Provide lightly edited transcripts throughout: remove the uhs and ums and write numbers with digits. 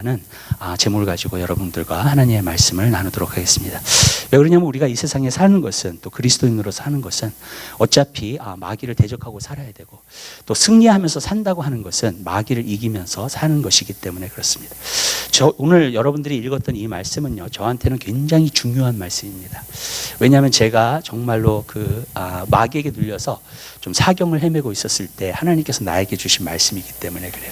는 제목을 가지고 여러분들과 하나님의 말씀을 나누도록 하겠습니다. 왜 그러냐면 우리가 이 세상에 사는 것은, 또 그리스도인으로 사는 것은 어차피 마귀를 대적하고 살아야 되고, 또 승리하면서 산다고 하는 것은 마귀를 이기면서 사는 것이기 때문에 그렇습니다. 오늘 여러분들이 읽었던 이 말씀은요, 저한테는 굉장히 중요한 말씀입니다. 왜냐하면 제가 정말로 마귀에게 눌려서 좀 사경을 헤매고 있었을 때 하나님께서 나에게 주신 말씀이기 때문에 그래요.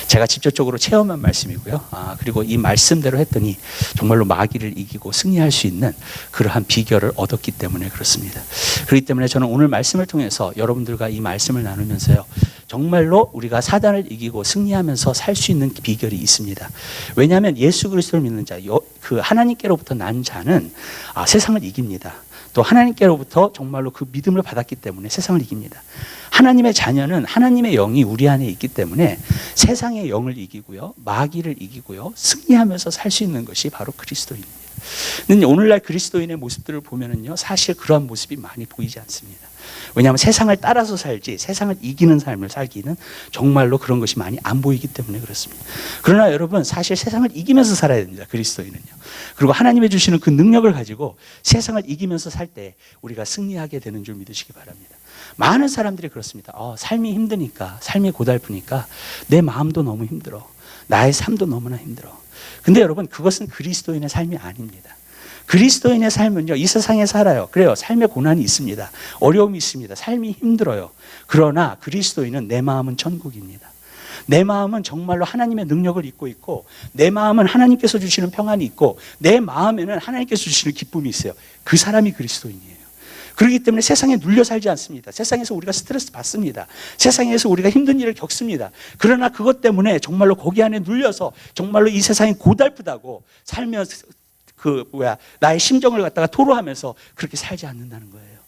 제가 직접적으로 체험한 말씀이고요. 그리고 이 말씀대로 했더니 정말로 마귀를 이기고 승리할 수 있는 그러한 비결을 얻었기 때문에 그렇습니다. 그렇기 때문에 저는 오늘 말씀을 통해서 여러분들과 이 말씀을 나누면서요, 정말로 우리가 사단을 이기고 승리하면서 살 수 있는 비결이 있습니다. 왜냐하면 예수 그리스도를 믿는 자, 그 하나님께로부터 난 자는 세상을 이깁니다. 또 하나님께로부터 정말로 그 믿음을 받았기 때문에 세상을 이깁니다. 하나님의 자녀는 하나님의 영이 우리 안에 있기 때문에 세상의 영을 이기고요, 마귀를 이기고요, 승리하면서 살 수 있는 것이 바로 그리스도입니다. 근데 오늘날 그리스도인의 모습들을 보면은요, 사실 그러한 모습이 많이 보이지 않습니다. 왜냐하면 세상을 따라서 살지 세상을 이기는 삶을 살기는 정말로 그런 것이 많이 안 보이기 때문에 그렇습니다. 그러나 여러분, 사실 세상을 이기면서 살아야 됩니다. 그리스도인은요. 그리고 하나님이 주시는 그 능력을 가지고 세상을 이기면서 살 때 우리가 승리하게 되는 줄 믿으시기 바랍니다. 많은 사람들이 그렇습니다. 삶이 힘드니까, 삶이 고달프니까 내 마음도 너무 힘들어, 나의 삶도 너무나 힘들어. 근데 여러분, 그것은 그리스도인의 삶이 아닙니다. 그리스도인의 삶은요, 이 세상에 살아요. 그래요. 삶의 고난이 있습니다. 어려움이 있습니다. 삶이 힘들어요. 그러나 그리스도인은 내 마음은 천국입니다. 내 마음은 정말로 하나님의 능력을 입고 있고, 내 마음은 하나님께서 주시는 평안이 있고, 내 마음에는 하나님께서 주시는 기쁨이 있어요. 그 사람이 그리스도인이에요. 그렇기 때문에 세상에 눌려 살지 않습니다. 세상에서 우리가 스트레스 받습니다. 세상에서 우리가 힘든 일을 겪습니다. 그러나 그것 때문에 정말로 거기 안에 눌려서 정말로 이 세상이 고달프다고 살면서 나의 심정을 갖다가 토로하면서 그렇게 살지 않는다는 거예요.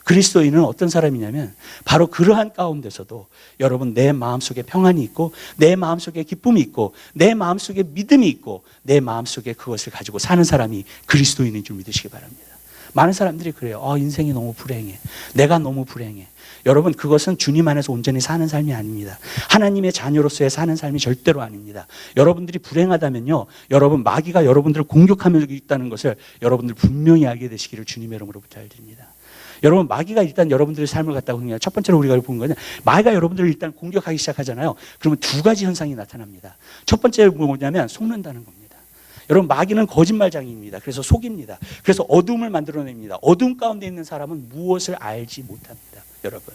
그리스도인은 어떤 사람이냐면 바로 그러한 가운데서도 여러분, 내 마음속에 평안이 있고, 내 마음속에 기쁨이 있고, 내 마음속에 믿음이 있고, 내 마음속에 그것을 가지고 사는 사람이 그리스도인인 줄 믿으시기 바랍니다. 많은 사람들이 그래요. 인생이 너무 불행해, 내가 너무 불행해. 여러분, 그것은 주님 안에서 온전히 사는 삶이 아닙니다. 하나님의 자녀로서의 사는 삶이 절대로 아닙니다. 여러분들이 불행하다면요, 여러분, 마귀가 여러분들을 공격하며 있다는 것을 여러분들 분명히 알게 되시기를 주님의 이름으로 부탁드립니다. 여러분, 마귀가 일단 여러분들의 삶을 갖다가 그냥 첫 번째로 우리가 본 거는, 마귀가 여러분들을 일단 공격하기 시작하잖아요. 그러면 두 가지 현상이 나타납니다. 첫 번째는 뭐냐면 속는다는 겁니다. 여러분, 마귀는 거짓말장입니다. 그래서 속입니다. 그래서 어둠을 만들어냅니다. 어둠 가운데 있는 사람은 무엇을 알지 못합니다. 여러분,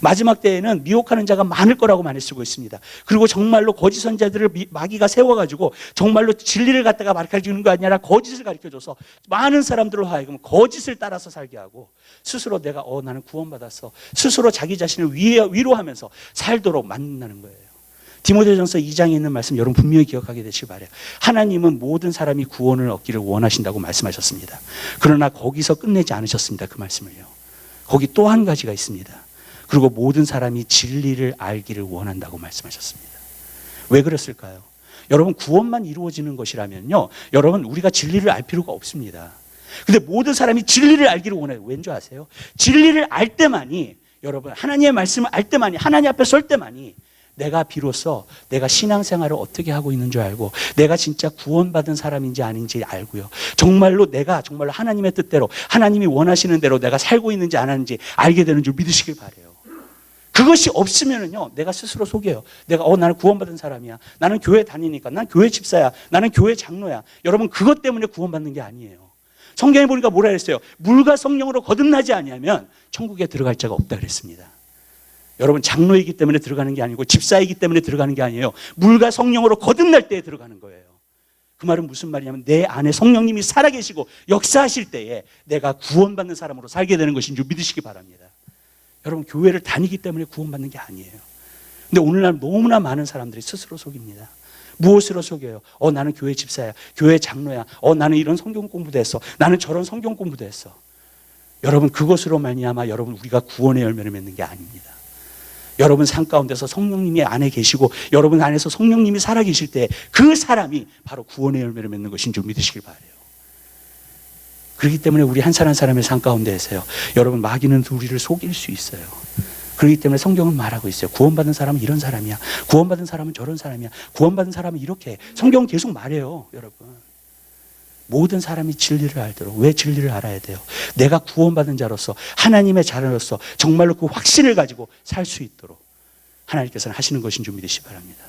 마지막 때에는 미혹하는 자가 많을 거라고 많이 쓰고 있습니다. 그리고 정말로 거짓 선자들을 마귀가 세워가지고 정말로 진리를 갖다가 가르쳐주는 거 아니라 거짓을 가르쳐줘서 많은 사람들로 하여금 거짓을 따라서 살게 하고, 스스로 내가 나는 구원받았어, 스스로 자기 자신을 위로하면서 살도록 만든다는 거예요. 디모데전서 2장에 있는 말씀 여러분 분명히 기억하게 되시기 바라요. 하나님은 모든 사람이 구원을 얻기를 원하신다고 말씀하셨습니다. 그러나 거기서 끝내지 않으셨습니다. 그 말씀을요. 거기 또 한 가지가 있습니다. 그리고 모든 사람이 진리를 알기를 원한다고 말씀하셨습니다. 왜 그랬을까요? 여러분, 구원만 이루어지는 것이라면요, 여러분, 우리가 진리를 알 필요가 없습니다. 근데 모든 사람이 진리를 알기를 원해요. 왠 줄 아세요? 진리를 알 때만이, 여러분, 하나님의 말씀을 알 때만이, 하나님 앞에 설 때만이 내가 비로소 내가 신앙생활을 어떻게 하고 있는 줄 알고, 내가 진짜 구원받은 사람인지 아닌지 알고요, 정말로 내가 정말로 하나님의 뜻대로, 하나님이 원하시는 대로 내가 살고 있는지 안 하는지 알게 되는 줄 믿으시길 바라요. 그것이 없으면은요, 내가 스스로 속여요. 내가 나는 구원받은 사람이야, 나는 교회 다니니까, 난 교회 집사야, 나는 교회 장로야. 여러분, 그것 때문에 구원받는 게 아니에요. 성경에 보니까 뭐라 그랬어요? 물과 성령으로 거듭나지 아니하면 천국에 들어갈 자가 없다 그랬습니다. 여러분, 장로이기 때문에 들어가는 게 아니고 집사이기 때문에 들어가는 게 아니에요. 물과 성령으로 거듭날 때에 들어가는 거예요. 그 말은 무슨 말이냐면, 내 안에 성령님이 살아계시고 역사하실 때에 내가 구원받는 사람으로 살게 되는 것인 줄 믿으시기 바랍니다. 여러분, 교회를 다니기 때문에 구원받는 게 아니에요. 근데 오늘날 너무나 많은 사람들이 스스로 속입니다. 무엇으로 속여요? 나는 교회 집사야, 교회 장로야, 나는 이런 성경 공부도 했어, 나는 저런 성경 공부도 했어. 여러분, 그것으로 말미암아 여러분, 우리가 구원의 열매를 맺는 게 아닙니다. 여러분 삶 가운데서 성령님이 안에 계시고 여러분 안에서 성령님이 살아계실 때 그 사람이 바로 구원의 열매를 맺는 것인 줄 믿으시길 바라요. 그렇기 때문에 우리 한 사람 한 사람의 삶 가운데에서요, 여러분, 마귀는 우리를 속일 수 있어요. 그렇기 때문에 성경은 말하고 있어요. 구원받은 사람은 이런 사람이야. 구원받은 사람은 저런 사람이야. 구원받은 사람은 이렇게. 성경은 계속 말해요, 여러분. 모든 사람이 진리를 알도록. 왜 진리를 알아야 돼요? 내가 구원받은 자로서, 하나님의 자녀로서 정말로 그 확신을 가지고 살 수 있도록 하나님께서는 하시는 것인 줄 믿으시기 바랍니다.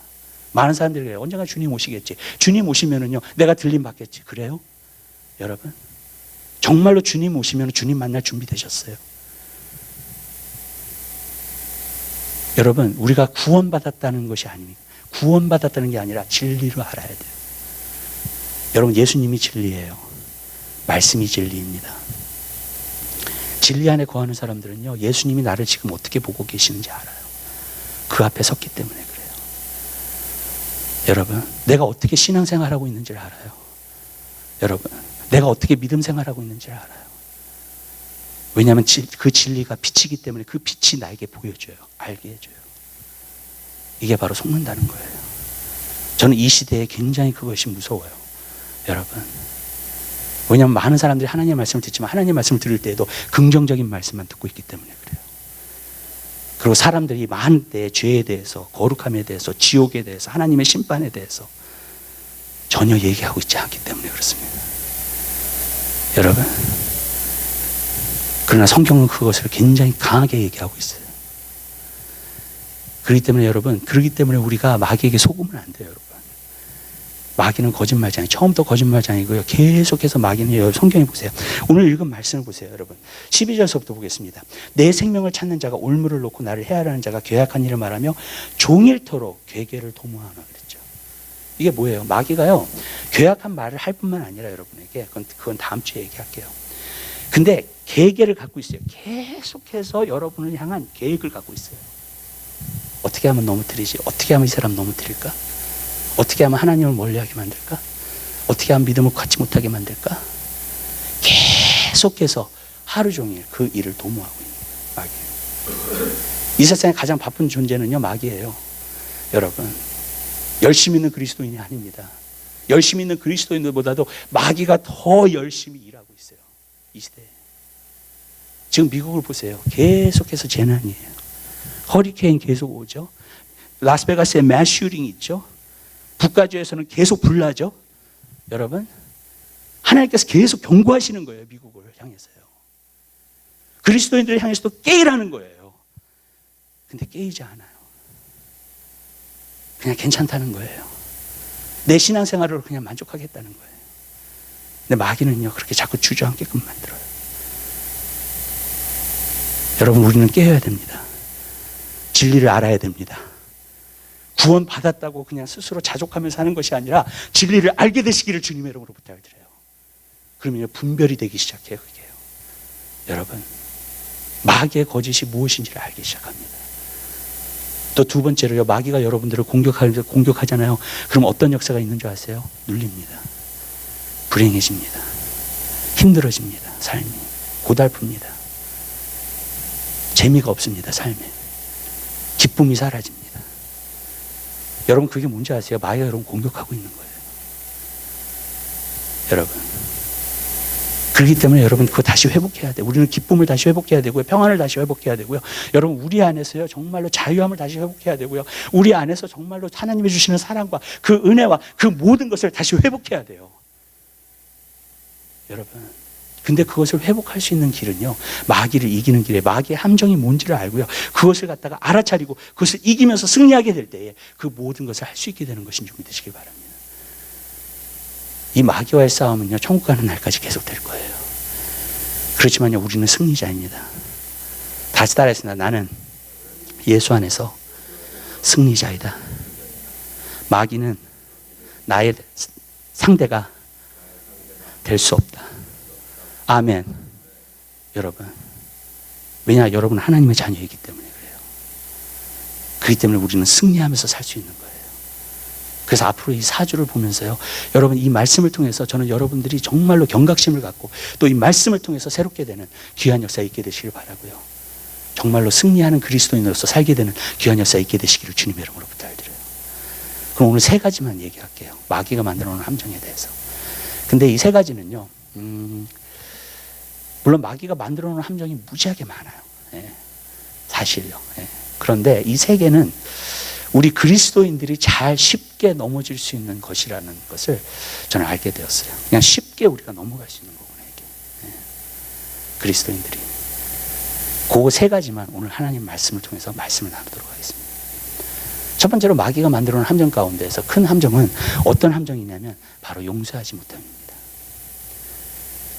많은 사람들이 그래요. 언젠가 주님 오시겠지. 주님 오시면은요, 내가 들림 받겠지. 그래요? 여러분, 정말로 주님 오시면 주님 만날 준비되셨어요? 여러분, 우리가 구원받았다는 것이 아닙니다. 구원받았다는 게 아니라 진리로 알아야 돼요. 여러분, 예수님이 진리예요. 말씀이 진리입니다. 진리 안에 거하는 사람들은요, 예수님이 나를 지금 어떻게 보고 계시는지 알아요. 그 앞에 섰기 때문에 그래요. 여러분, 내가 어떻게 신앙생활하고 있는지를 알아요. 여러분, 내가 어떻게 믿음 생활하고 있는지를 알아요. 왜냐하면 그 진리가 빛이기 때문에 그 빛이 나에게 보여줘요. 알게 해줘요. 이게 바로 속는다는 거예요. 저는 이 시대에 굉장히 그것이 무서워요. 여러분, 왜냐하면 많은 사람들이 하나님의 말씀을 듣지만 하나님의 말씀을 들을 때에도 긍정적인 말씀만 듣고 있기 때문에 그래요. 그리고 사람들이 많은 때 죄에 대해서, 거룩함에 대해서, 지옥에 대해서, 하나님의 심판에 대해서 전혀 얘기하고 있지 않기 때문에 그렇습니다. 여러분, 그러나 성경은 그것을 굉장히 강하게 얘기하고 있어요. 그렇기 때문에 여러분, 그렇기 때문에 우리가 마귀에게 속으면 안 돼요, 여러분. 마귀는 거짓말장이, 처음부터 거짓말장이고요. 계속해서 마귀는, 성경에 보세요. 오늘 읽은 말씀을 보세요, 여러분. 12절서부터 보겠습니다. 내 생명을 찾는 자가 올무를 놓고 나를 해하라는 자가 괴악한 일을 말하며 종일토록 괴계를 도모하나 그랬죠. 이게 뭐예요? 마귀가요, 괴악한 말을 할 뿐만 아니라 여러분에게, 그건 다음 주에 얘기할게요. 근데 계획을 갖고 있어요. 계속해서 여러분을 향한 계획을 갖고 있어요. 어떻게 하면 넘어뜨리지? 어떻게 하면 이 사람 넘어뜨릴까? 어떻게 하면 하나님을 멀리하게 만들까? 어떻게 하면 믿음을 갖지 못하게 만들까? 계속해서 하루 종일 그 일을 도모하고 있는 마귀예요. 이 세상에 가장 바쁜 존재는요, 마귀예요. 여러분, 열심히 있는 그리스도인이 아닙니다. 열심히 있는 그리스도인들보다도 마귀가 더 열심히 일하고 있어요. 이 시대에. 지금 미국을 보세요. 계속해서 재난이에요. 허리케인 계속 오죠. 라스베가스에 매스 슈팅 있죠. 북가주에서는 계속 불나죠. 여러분, 하나님께서 계속 경고하시는 거예요. 미국을 향해서요. 그리스도인들을 향해서도 깨이라는 거예요. 근데 깨이지 않아요. 그냥 괜찮다는 거예요. 내 신앙생활을 그냥 만족하겠다는 거예요. 근데 마귀는요, 그렇게 자꾸 주저앉게끔 만들어요. 여러분, 우리는 깨어야 됩니다. 진리를 알아야 됩니다. 구원 받았다고 그냥 스스로 자족하면서 하는 것이 아니라 진리를 알게 되시기를 주님의 이름으로 부탁을 드려요. 그러면 분별이 되기 시작해요. 그게요. 여러분, 마귀의 거짓이 무엇인지를 알기 시작합니다. 또 두 번째로요, 마귀가 여러분들을 공격하잖아요. 그럼 어떤 역사가 있는 줄 아세요? 눌립니다. 불행해집니다. 힘들어집니다. 삶이 고달픕니다. 재미가 없습니다. 삶에 기쁨이 사라집니다. 여러분, 그게 뭔지 아세요? 마귀가 여러분 공격하고 있는 거예요. 여러분, 그렇기 때문에 여러분 그거 다시 회복해야 돼요. 우리는 기쁨을 다시 회복해야 되고요. 평안을 다시 회복해야 되고요. 여러분, 우리 안에서요, 정말로 자유함을 다시 회복해야 되고요. 우리 안에서 정말로 하나님이 주시는 사랑과 그 은혜와 그 모든 것을 다시 회복해야 돼요. 여러분, 근데 그것을 회복할 수 있는 길은요, 마귀를 이기는 길에 마귀의 함정이 뭔지를 알고요, 그것을 갖다가 알아차리고 그것을 이기면서 승리하게 될 때에 그 모든 것을 할 수 있게 되는 것인 줄 믿으시길 바랍니다. 이 마귀와의 싸움은요, 천국 가는 날까지 계속 될 거예요. 그렇지만요, 우리는 승리자입니다. 다시 따라했습니다. 나는 예수 안에서 승리자이다. 마귀는 나의 상대가 될 수 없다. 아멘. 여러분, 왜냐, 여러분은 하나님의 자녀이기 때문에 그래요. 그렇기 때문에 우리는 승리하면서 살 수 있는 거예요. 그래서 앞으로 이 4주를 보면서요, 여러분, 이 말씀을 통해서 저는 여러분들이 정말로 경각심을 갖고 또 이 말씀을 통해서 새롭게 되는 귀한 역사 있게 되시길 바라고요. 정말로 승리하는 그리스도인으로서 살게 되는 귀한 역사 있게 되시기를 주님의 이름으로 부탁드려요. 그럼 오늘 세 가지만 얘기할게요. 마귀가 만들어 놓은 함정에 대해서. 근데 이 세 가지는요, 물론 마귀가 만들어 놓은 함정이 무지하게 많아요. 예. 사실요. 그런데 이 세계는 우리 그리스도인들이 잘 쉽게 넘어질 수 있는 것이라는 것을 저는 알게 되었어요. 그냥 쉽게 우리가 넘어갈 수 있는 거구나, 이게. 그리스도인들이. 그 세 가지만 오늘 하나님 말씀을 통해서 말씀을 나누도록 하겠습니다. 첫 번째로 마귀가 만들어 놓은 함정 가운데에서 큰 함정은 어떤 함정이냐면 바로 용서하지 못함입니다.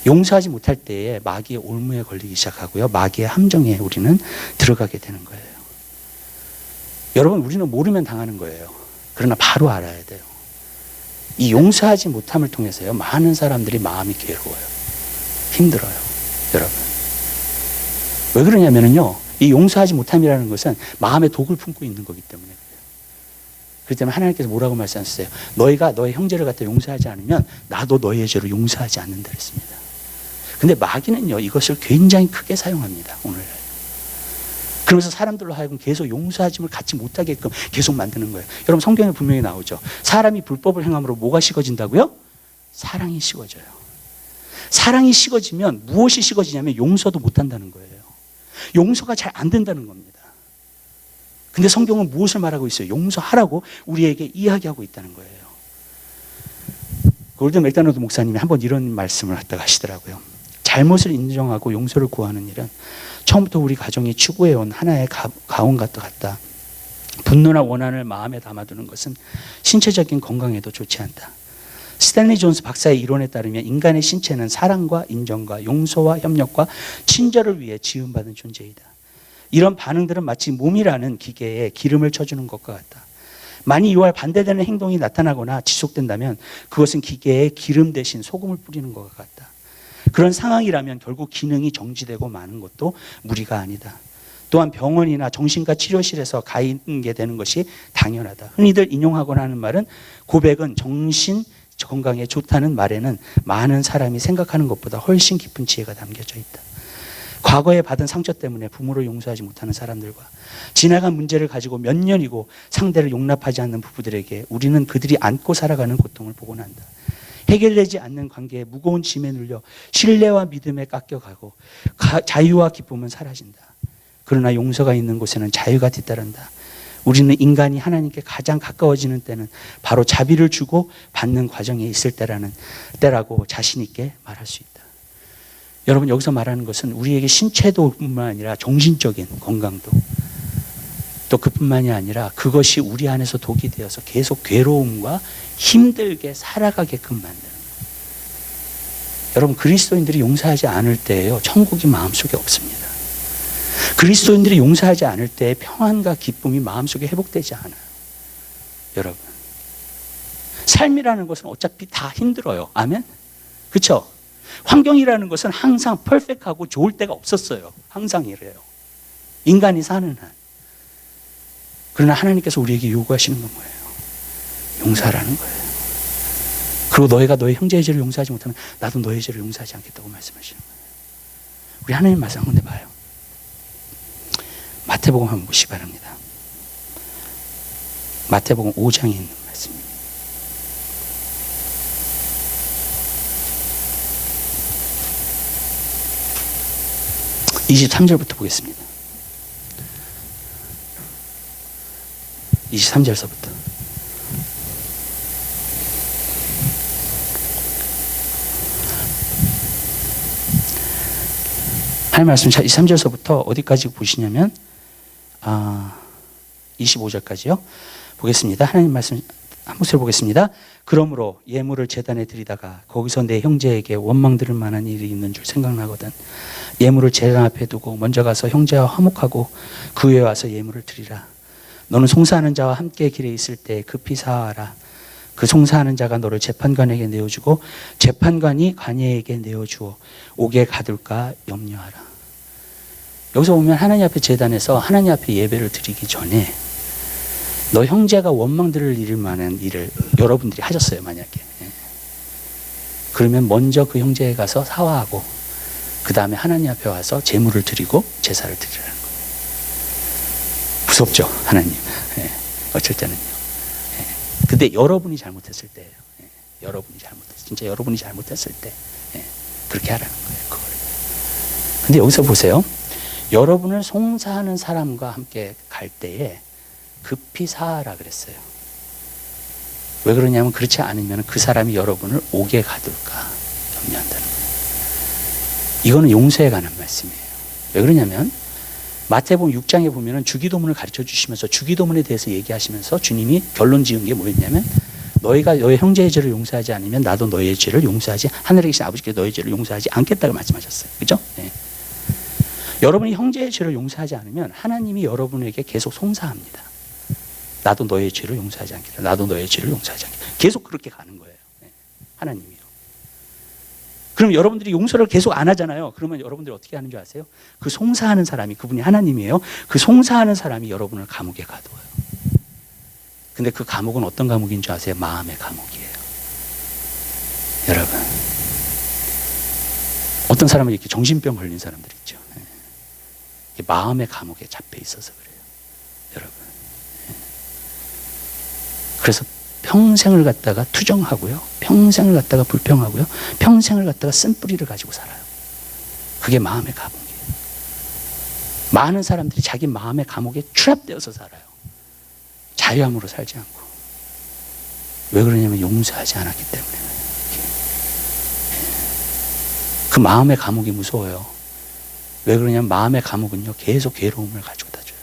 용서하지 못할 때에 마귀의 올무에 걸리기 시작하고요. 마귀의 함정에 우리는 들어가게 되는 거예요. 여러분, 우리는 모르면 당하는 거예요. 그러나 바로 알아야 돼요. 이 용서하지 못함을 통해서요, 많은 사람들이 마음이 괴로워요. 힘들어요. 여러분. 왜 그러냐면요, 이 용서하지 못함이라는 것은 마음에 독을 품고 있는 거기 때문에 그래요. 그렇기 때문에 하나님께서 뭐라고 말씀하셨어요? 너희가 너의 형제를 갖다 용서하지 않으면 나도 너희의 죄를 용서하지 않는다 그랬습니다. 근데 마귀는요, 이것을 굉장히 크게 사용합니다. 오늘. 그러면서 사람들로 하여금 계속 용서하짐을 갖지 못하게끔 계속 만드는 거예요. 여러분, 성경에 분명히 나오죠. 사람이 불법을 행함으로 뭐가 식어진다고요? 사랑이 식어져요. 사랑이 식어지면 무엇이 식어지냐면 용서도 못한다는 거예요. 용서가 잘 안 된다는 겁니다. 근데 성경은 무엇을 말하고 있어요? 용서하라고 우리에게 이야기하고 있다는 거예요. 골든 맥다너드 목사님이 한번 이런 말씀을 갖다가 하시더라고요. 잘못을 인정하고 용서를 구하는 일은 처음부터 우리 가정이 추구해온 하나의 가온과 같다. 분노나 원한을 마음에 담아두는 것은 신체적인 건강에도 좋지 않다. 스탠리 존스 박사의 이론에 따르면 인간의 신체는 사랑과 인정과 용서와 협력과 친절을 위해 지음받은 존재이다. 이런 반응들은 마치 몸이라는 기계에 기름을 쳐주는 것과 같다. 만일 이와 반대되는 행동이 나타나거나 지속된다면 그것은 기계에 기름 대신 소금을 뿌리는 것과 같다. 그런 상황이라면 결국 기능이 정지되고 마는 것도 무리가 아니다. 또한 병원이나 정신과 치료실에서 가 있게 되는 것이 당연하다. 흔히들 인용하곤 하는 말은 고백은 정신 건강에 좋다는 말에는 많은 사람이 생각하는 것보다 훨씬 깊은 지혜가 담겨져 있다. 과거에 받은 상처 때문에 부모를 용서하지 못하는 사람들과 지나간 문제를 가지고 몇 년이고 상대를 용납하지 않는 부부들에게 우리는 그들이 안고 살아가는 고통을 보곤 한다. 해결되지 않는 관계에 무거운 짐에 눌려 신뢰와 믿음에 깎여가고 자유와 기쁨은 사라진다. 그러나 용서가 있는 곳에는 자유가 뒤따른다. 우리는 인간이 하나님께 가장 가까워지는 때는 바로 자비를 주고 받는 과정에 있을 때라고 자신 있게 말할 수 있다. 여러분, 여기서 말하는 것은 우리에게 신체도뿐만 아니라 정신적인 건강도, 또 그뿐만이 아니라 그것이 우리 안에서 독이 되어서 계속 괴로움과 힘들게 살아가게끔 만드는 거예요. 여러분, 그리스도인들이 용서하지 않을 때에요, 천국이 마음속에 없습니다. 그리스도인들이 용서하지 않을 때 평안과 기쁨이 마음속에 회복되지 않아요. 여러분, 삶이라는 것은 어차피 다 힘들어요. 아멘? 그렇죠? 환경이라는 것은 항상 퍼펙트하고 좋을 때가 없었어요. 항상 이래요. 인간이 사는 한. 그러나 하나님께서 우리에게 요구하시는 건 뭐예요? 용서하라는 거예요. 그리고 너희가 너희 형제의 죄를 용서하지 못하면 나도 너의 죄를 용서하지 않겠다고 말씀하시는 거예요. 우리 하나님 말씀 한번 내봐요. 마태복음 한번 보시기 바랍니다. 마태복음 5장에 있는 말씀입니다. (23절부터) 보겠습니다. 23절서부터. 하나님 말씀 23절서부터 어디까지 보시냐면 25절까지요. 보겠습니다. 하나님 말씀 한 목소리 보겠습니다. 그러므로 예물을 제단에 드리다가 거기서 내 형제에게 원망 들을 만한 일이 있는 줄 생각나거든 예물을 제단 앞에 두고 먼저 가서 형제와 화목하고 그 후에 와서 예물을 드리라. 너는 송사하는 자와 함께 길에 있을 때 급히 사하라. 그 송사하는 자가 너를 재판관에게 내어주고 재판관이 관예에게 내어주어 옥에 가둘까 염려하라. 여기서 보면 하나님 앞에 제단에서 하나님 앞에 예배를 드리기 전에 너 형제가 원망 들을 일을 만한 일을 여러분들이 하셨어요. 만약에. 그러면 먼저 그 형제에 가서 사화하고 그 다음에 하나님 앞에 와서 제물을 드리고 제사를 드리라는 거예요. 무섭죠, 하나님. 어쩔 때는요. 근데 여러분이 잘못했을 때예요. 여러분이 잘못했을 때, 진짜 여러분이 잘못했을 때 그렇게 하라는 거예요. 그걸. 근데 여기서 보세요. 여러분을 송사하는 사람과 함께 갈 때에 급히 사하라 그랬어요. 왜 그러냐면 그렇지 않으면 그 사람이 여러분을 옥에 가둘까 염려한다는 거예요. 이거는 용서에 관한 말씀이에요. 왜 그러냐면 마태복음 6장에 보면은 주기도문을 가르쳐 주시면서 주기도문에 대해서 얘기하시면서 주님이 결론 지은 게 뭐였냐면 너희가 너의 형제의 죄를 용서하지 않으면 나도 너의 죄를 용서하지 하늘에 계신 아버지께 너의 죄를 용서하지 않겠다고 말씀하셨어요. 그죠? 네. 여러분이 형제의 죄를 용서하지 않으면 하나님이 여러분에게 계속 송사합니다. 나도 너의 죄를 용서하지 않겠다. 나도 너의 죄를 용서하지 않겠다. 계속 그렇게 가는 거예요. 네. 하나님이요. 그럼 여러분들이 용서를 계속 안 하잖아요. 그러면 여러분들이 어떻게 하는 줄 아세요? 그 송사하는 사람이 그분이 하나님이에요. 그 송사하는 사람이 여러분을 감옥에 가둬요. 근데 그 감옥은 어떤 감옥인 줄 아세요? 마음의 감옥이에요. 여러분, 어떤 사람은 이렇게 정신병 걸린 사람들 있죠. 마음의 감옥에 잡혀 있어서 그래요. 여러분. 그래서 평생을 갖다가 투정하고요. 평생을 갖다가 불평하고요. 평생을 갖다가 쓴뿌리를 가지고 살아요. 그게 마음의 감옥이에요. 많은 사람들이 자기 마음의 감옥에 트랩되어서 살아요. 자유함으로 살지 않고. 왜 그러냐면 용서하지 않았기 때문에. 그 마음의 감옥이 무서워요. 왜 그러냐면 마음의 감옥은요, 계속 괴로움을 가져다 줘요.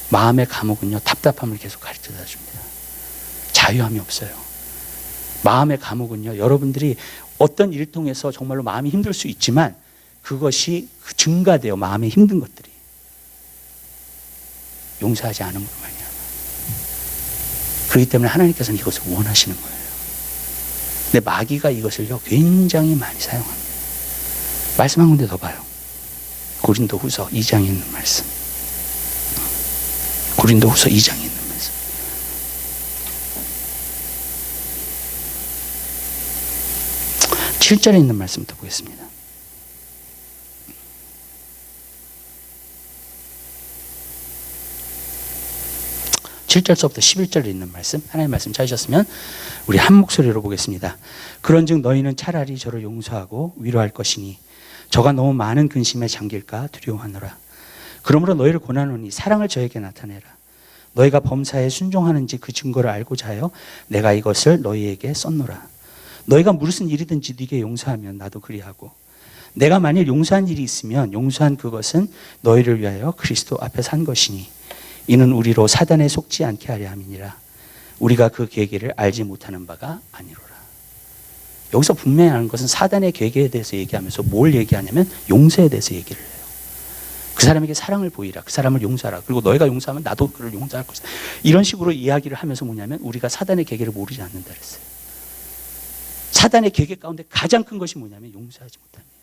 마음의 감옥은요, 답답함을 계속 가르쳐다 줍니다. 자유함이 없어요. 마음의 감옥은요, 여러분들이 어떤 일을 통해서 정말로 마음이 힘들 수 있지만 그것이 증가돼요. 마음에 힘든 것들이. 용서하지 않음으로 말미암아. 그렇기 때문에 하나님께서는 이것을 원하시는 거예요. 근데 마귀가 이것을요, 굉장히 많이 사용합니다. 말씀 한 군데 더 봐요. 고린도후서 2장에 있는 말씀. 고린도후서 2장에 있는 말씀. 7절에 있는 말씀부터 보겠습니다. (7절서부터) (11절에) 있는 말씀, 하나님의 말씀 찾으셨으면 우리 한 목소리로 보겠습니다. 그런즉 너희는 차라리 저를 용서하고 위로할 것이니 저가 너무 많은 근심에 잠길까 두려워하노라. 그러므로 너희를 권하노니 사랑을 저에게 나타내라. 너희가 범사에 순종하는지 그 증거를 알고자 하여 내가 이것을 너희에게 썼노라. 너희가 무슨 일이든지 네게 용서하면 나도 그리하고 내가 만일 용서한 일이 있으면 용서한 그것은 너희를 위하여 그리스도 앞에 산 것이니 이는 우리로 사단에 속지 않게 하려 함이니라. 우리가 그 계계를 알지 못하는 바가 아니로라. 여기서 분명히 하는 것은 사단의 계계에 대해서 얘기하면서 뭘 얘기하냐면 용서에 대해서 얘기를 해요. 그 사람에게 사랑을 보이라. 그 사람을 용서하라. 그리고 너희가 용서하면 나도 그를 용서할 것이다. 이런 식으로 이야기를 하면서 뭐냐면 우리가 사단의 계계를 모르지 않는다 그랬어요. 사단의 계계 가운데 가장 큰 것이 뭐냐면 용서하지 못함이에요.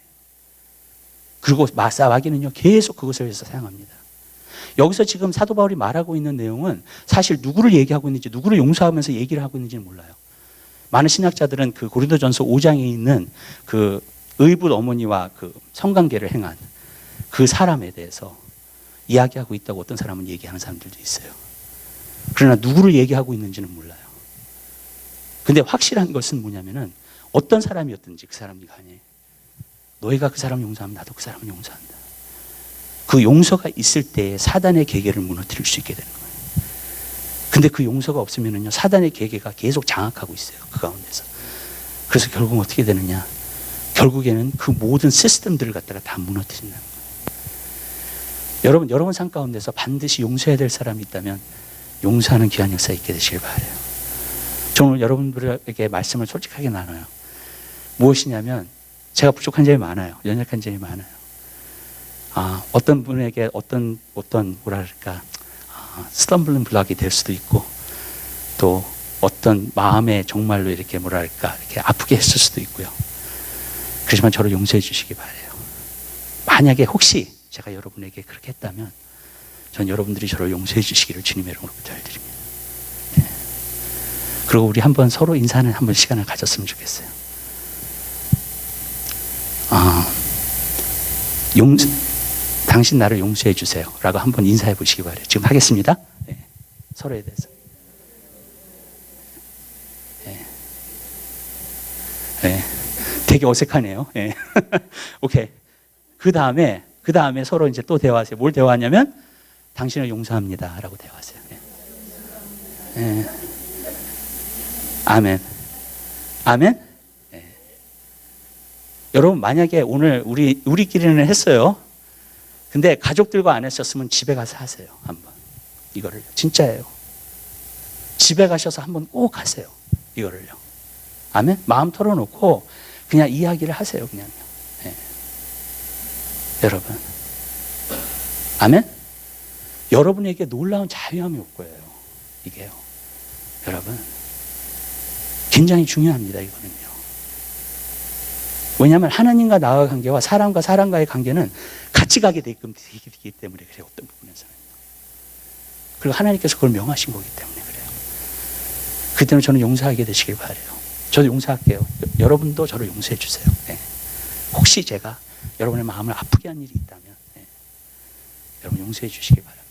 그리고 마귀는요, 계속 그것을 위해서 사용합니다. 여기서 지금 사도 바울이 말하고 있는 내용은 사실 누구를 얘기하고 있는지, 누구를 용서하면서 얘기를 하고 있는지는 몰라요. 많은 신학자들은 그 고린도전서 5장에 있는 그 의붓 어머니와 그 성관계를 행한 그 사람에 대해서 이야기하고 있다고 어떤 사람은 얘기하는 사람들도 있어요. 그러나 누구를 얘기하고 있는지는 몰라요. 근데 확실한 것은 뭐냐면은 어떤 사람이었든지 그 사람이 간에 너희가 그 사람을 용서하면 나도 그 사람을 용서한다. 그 용서가 있을 때 사단의 계계를 무너뜨릴 수 있게 되는 거예요. 근데 그 용서가 없으면은요, 사단의 계계가 계속 장악하고 있어요. 그 가운데서. 그래서 결국 어떻게 되느냐? 결국에는 그 모든 시스템들을 갖다가 다 무너뜨린다는 거예요. 여러분 삶 가운데서 반드시 용서해야 될 사람이 있다면 용서하는 귀한 역사 있게 되시길 바라요. 저는 여러분들에게 말씀을 솔직하게 나눠요. 무엇이냐면 제가 부족한 점이 많아요. 연약한 점이 많아요. 어떤 분에게 어떤 뭐랄까 스탬블링 블락이 될 수도 있고 또 어떤 마음에 정말로 이렇게 뭐랄까 이렇게 아프게 했을 수도 있고요. 그렇지만 저를 용서해 주시기 바라요. 만약에 혹시 제가 여러분에게 그렇게 했다면 전 여러분들이 저를 용서해 주시기를 주님의 이름으로 부탁드립니다. 네. 그리고 우리 한번 서로 인사하는 한번 시간을 가졌으면 좋겠어요. 당신 나를 용서해 주세요 라고 한번 인사해 보시기 바라요. 지금 하겠습니다. 네. 서로에 대해서. 네. 네. 되게 어색하네요. 네. 오케이. 그 다음에 그 다음에 서로 이제 또 대화하세요. 뭘 대화하냐면 당신을 용서합니다 라고 대화하세요. 예. 아멘. 아멘. 예. 여러분 만약에 오늘 우리끼리는 했어요. 근데 가족들과 안 했었으면 집에 가서 하세요. 한번 이거를 진짜예요. 집에 가셔서 한번 꼭 하세요. 이거를요. 아멘. 마음 털어놓고 그냥 이야기를 하세요. 그냥요. 예. 여러분. 아멘. 여러분에게 놀라운 자유함이 올 거예요. 이게요. 여러분. 굉장히 중요합니다. 이거는요. 왜냐하면 하나님과 나와의 관계와 사람과 사람과의 관계는 같이 가게 되기 때문에 그래요. 어떤 부분에서는. 그리고 하나님께서 그걸 명하신 거기 때문에 그래요. 그때는 저는 용서하게 되시길 바라요. 저도 용서할게요. 여러분도 저를 용서해 주세요. 네. 혹시 제가 여러분의 마음을 아프게 한 일이 있다면 네. 여러분 용서해 주시길 바랍니다.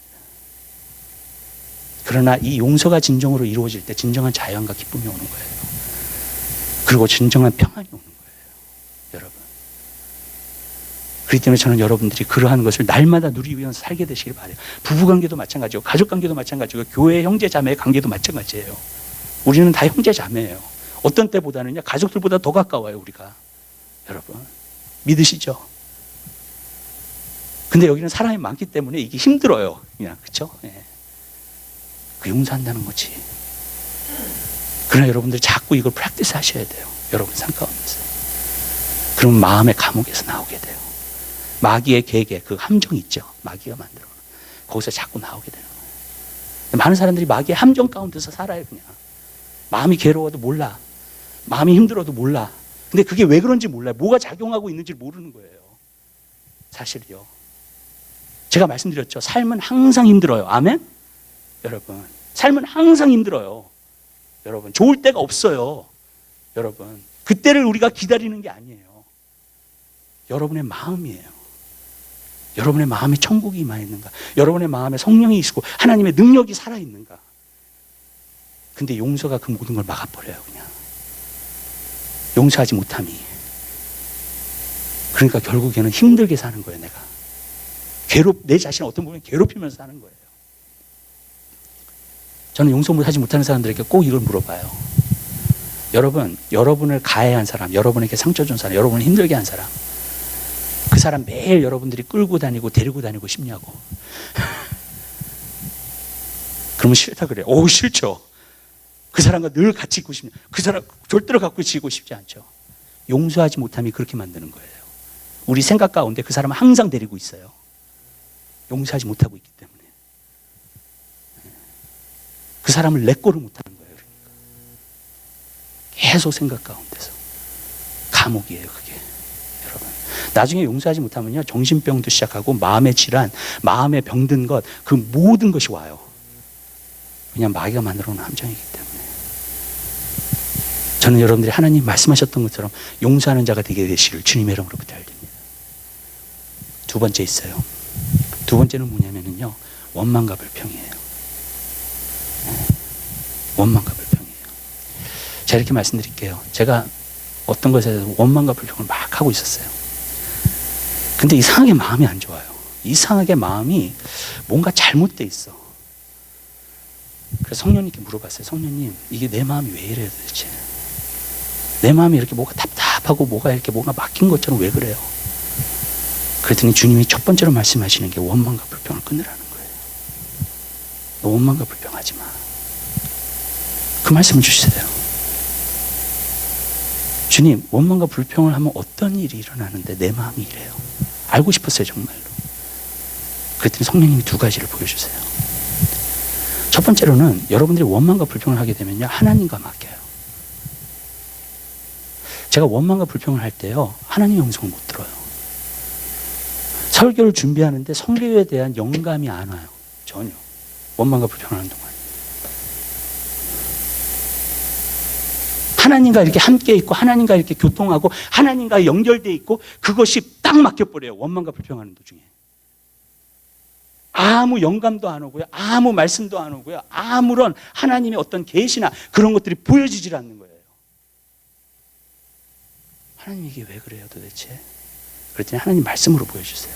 그러나 이 용서가 진정으로 이루어질 때 진정한 자유함과 기쁨이 오는 거예요. 그리고 진정한 평안이 오는 거예요. 여러분. 그렇기 때문에 저는 여러분들이 그러한 것을 날마다 누리면서 살게 되시길 바라요. 부부관계도 마찬가지고 가족관계도 마찬가지고 교회 형제자매의 관계도 마찬가지예요. 우리는 다 형제자매예요. 어떤 때보다는요 가족들보다 더 가까워요. 우리가. 여러분 믿으시죠? 근데 여기는 사람이 많기 때문에 이게 힘들어요. 그냥 그렇죠? 예. 그 용서한다는 거지. 그러나 여러분들이 자꾸 이걸 프랙티스 하셔야 돼요. 여러분 삶 가운데서. 그러면 마음의 감옥에서 나오게 돼요. 마귀의 계계, 그 함정이 있죠. 마귀가 만들어 놓은. 거기서 자꾸 나오게 되는 거예요. 많은 사람들이 마귀의 함정 가운데서 살아요. 그냥. 마음이 괴로워도 몰라. 마음이 힘들어도 몰라. 근데 그게 왜 그런지 몰라요. 뭐가 작용하고 있는지 모르는 거예요. 사실이요. 제가 말씀드렸죠. 삶은 항상 힘들어요. 아멘? 여러분. 삶은 항상 힘들어요. 여러분. 좋을 때가 없어요. 여러분. 그때를 우리가 기다리는 게 아니에요. 여러분의 마음이에요. 여러분의 마음에 천국이 임하였는가? 여러분의 마음에 성령이 있고 하나님의 능력이 살아있는가? 근데 용서가 그 모든 걸 막아버려요. 그냥. 용서하지 못함이. 그러니까 결국에는 힘들게 사는 거예요. 내가. 내 자신을 어떤 부분에 괴롭히면서 사는 거예요. 저는 용서하지 못하는 사람들에게 꼭 이걸 물어봐요. 여러분, 여러분을 가해한 사람, 여러분에게 상처 준 사람, 여러분을 힘들게 한 사람, 그 사람 매일 여러분들이 끌고 다니고 데리고 다니고 싶냐고. 그러면 싫다 그래요. 오, 싫죠. 그 사람과 늘 같이 있고 싶냐. 그 사람 절대로 갖고 지고 싶지 않죠. 용서하지 못함이 그렇게 만드는 거예요. 우리 생각 가운데 그 사람은 항상 데리고 있어요. 용서하지 못하고 있기 때문에. 그 사람을 내 거를 못하는 거예요. 그러니까. 계속 생각 가운데서. 감옥이에요, 그게. 여러분. 나중에 용서하지 못하면요, 정신병도 시작하고, 마음의 질환, 마음에 병든 것, 그 모든 것이 와요. 그냥 마귀가 만들어 놓은 함정이기 때문에. 저는 여러분들이 하나님 말씀하셨던 것처럼 용서하는 자가 되게 되시길 주님의 이름으로 부탁드립니다. 두 번째 있어요. 두 번째는 뭐냐면요, 원망과 불평이에요. 원망과 불평이에요. 제가 이렇게 말씀드릴게요. 제가 어떤 것에 대해서 원망과 불평을 막 하고 있었어요. 근데 이상하게 마음이 안 좋아요. 이상하게 마음이 뭔가 잘못돼 있어. 그래서 성령님께 물어봤어요. 성령님, 이게 내 마음이 왜 이래요 도대체? 내 마음이 이렇게 뭐가 답답하고 뭐가 이렇게 뭔가 막힌 것처럼 왜 그래요? 그랬더니 주님이 첫 번째로 말씀하시는 게 원망과 불평을 끊으라는 거예요. 너 원망과 불평하지 마. 그 말씀을 주시세요. 주님, 원망과 불평을 하면 어떤 일이 일어나는데 내 마음이 이래요? 알고 싶었어요, 정말로. 그랬더니 성령님이 두 가지를 보여주세요. 첫 번째로는 여러분들이 원망과 불평을 하게 되면요, 하나님과 맡겨요. 제가 원망과 불평을 할 때요, 하나님의 음성을 못 들어요. 설교를 준비하는데 설교에 대한 영감이 안 와요. 전혀. 원망과 불평을 하는 동안. 하나님과 이렇게 함께 있고 하나님과 이렇게 교통하고 하나님과 연결되어 있고 그것이 딱 막혀버려요. 원망과 불평하는 도중에. 아무 영감도 안 오고요. 아무 말씀도 안 오고요. 아무런 하나님의 어떤 계시나 그런 것들이 보여지질 않는 거예요. 하나님 이게 왜 그래요 도대체? 그랬더니 하나님 말씀으로 보여주세요.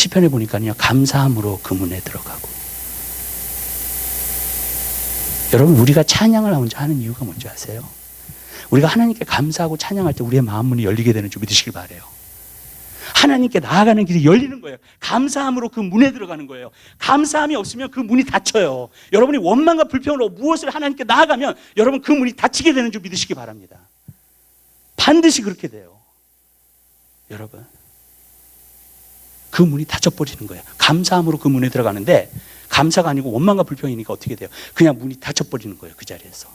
시편에 보니까요, 감사함으로 그 문에 들어가고. 여러분, 우리가 찬양을 먼저 하는 이유가 뭔지 아세요? 우리가 하나님께 감사하고 찬양할 때 우리의 마음 문이 열리게 되는 줄 믿으시길 바라요. 하나님께 나아가는 길이 열리는 거예요. 감사함으로 그 문에 들어가는 거예요. 감사함이 없으면 그 문이 닫혀요. 여러분이 원망과 불평으로 무엇을 하나님께 나아가면 여러분 그 문이 닫히게 되는 줄 믿으시기 바랍니다. 반드시 그렇게 돼요. 여러분, 그 문이 닫혀버리는 거예요. 감사함으로 그 문에 들어가는데 감사가 아니고 원망과 불평이니까 어떻게 돼요? 그냥 문이 닫혀버리는 거예요. 그 자리에서.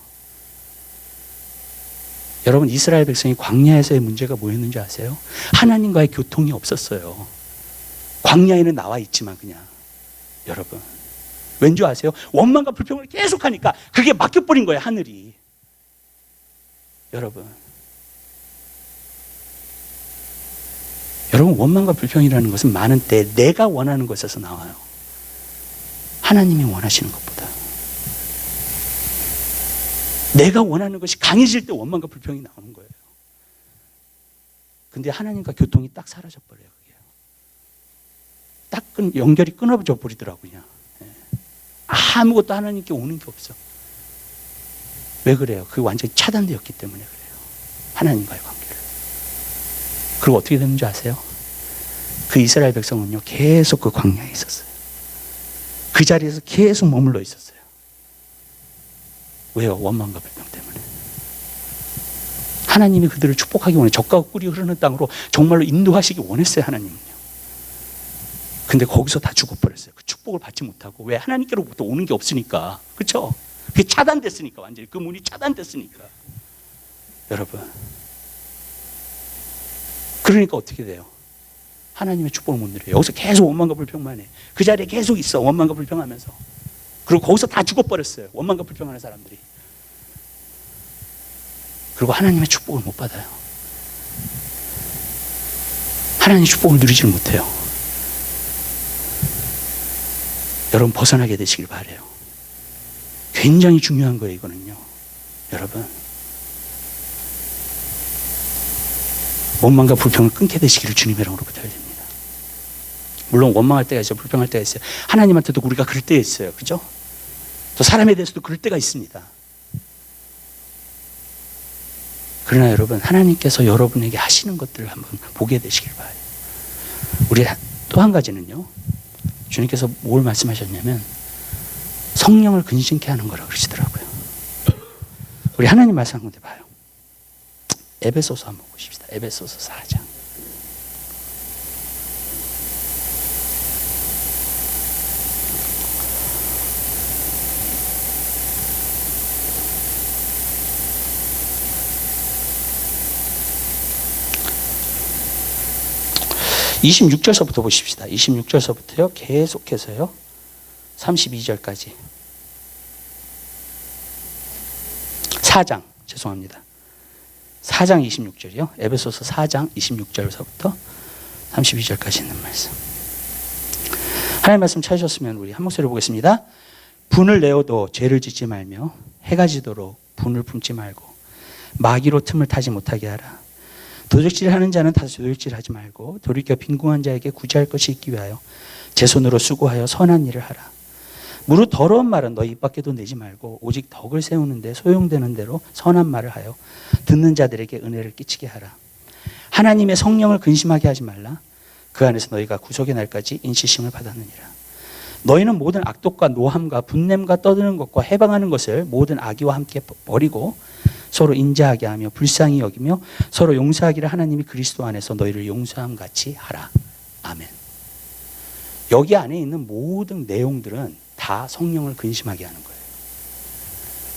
여러분, 이스라엘 백성이 광야에서의 문제가 뭐였는지 아세요? 하나님과의 교통이 없었어요. 광야에는 나와 있지만 그냥. 여러분, 왠지 아세요? 원망과 불평을 계속하니까 그게 막혀버린 거예요. 하늘이. 여러분, 원망과 불평이라는 것은 많은 때 내가 원하는 것에서 나와요. 하나님이 원하시는 것보다. 내가 원하는 것이 강해질 때 원망과 불평이 나오는 거예요. 근데 하나님과 교통이 딱 사라져 버려요. 딱 연결이 끊어져 버리더라고요. 아무것도 하나님께 오는 게 없어. 왜 그래요? 그게 완전히 차단되었기 때문에 그래요. 하나님과의 관계를. 그리고 어떻게 됐는지 아세요? 그 이스라엘 백성은요, 계속 그 광야에 있었어요. 그 자리에서 계속 머물러 있었어요. 왜요? 원망과 불평 때문에. 하나님이 그들을 축복하기 원해. 젖과 꿀이 흐르는 땅으로 정말로 인도하시기 원했어요. 하나님은요. 근데 거기서 다 죽어버렸어요. 그 축복을 받지 못하고. 왜? 하나님께로부터 오는 게 없으니까. 그렇죠? 그게 차단됐으니까. 완전히 그 문이 차단됐으니까. 여러분, 그러니까 어떻게 돼요? 하나님의 축복을 못 누려요. 여기서 계속 원망과 불평만 해. 그 자리에 계속 있어. 원망과 불평하면서. 그리고 거기서 다 죽어버렸어요. 원망과 불평하는 사람들이. 그리고 하나님의 축복을 못 받아요. 하나님의 축복을 누리지를 못해요. 여러분, 벗어나게 되시길 바라요. 굉장히 중요한 거예요, 이거는요. 여러분, 원망과 불평을 끊게 되시기를 주님의 이름으로 부탁드립니다. 물론 원망할 때가 있어요. 불평할 때가 있어요. 하나님한테도 우리가 그럴 때 있어요. 그죠? 또 사람에 대해서도 그럴 때가 있습니다. 그러나 여러분, 하나님께서 여러분에게 하시는 것들을 한번 보게 되시길 바라요. 우리 또 한 가지는요, 주님께서 뭘 말씀하셨냐면 성령을 근심케 하는 거라고 그러시더라고요. 우리 하나님 말씀 한 군데 봐요. 에베소서 한번 보십시다. 에베소서 4장. (26절서부터) 보십시다. 26절서부터요 계속해서요 32절까지. 4장, 죄송합니다. 4장 26절이요. 에베소서 4장 26절서부터 32절까지 있는 말씀. 하나님 말씀 찾으셨으면 우리 한 목소리로 보겠습니다. 분을 내어도 죄를 짓지 말며 해가 지도록 분을 품지 말고 마귀로 틈을 타지 못하게 하라. 도적질하는 자는 다시 도적질하지 말고 돌이켜 빈궁한 자에게 구제할 것이 있기 위하여 제 손으로 수고하여 선한 일을 하라. 무릇 더러운 말은 너희 입 밖에도 내지 말고 오직 덕을 세우는 데 소용되는 대로 선한 말을 하여 듣는 자들에게 은혜를 끼치게 하라. 하나님의 성령을 근심하게 하지 말라. 그 안에서 너희가 구속의 날까지 인치심을 받았느니라. 너희는 모든 악독과 노함과 분냄과 떠드는 것과 해방하는 것을 모든 악의와 함께 버리고 서로 인자하게 하며 불쌍히 여기며 서로 용서하기를 하나님이 그리스도 안에서 너희를 용서함 같이 하라. 아멘. 여기 안에 있는 모든 내용들은 다 성령을 근심하게 하는 거예요.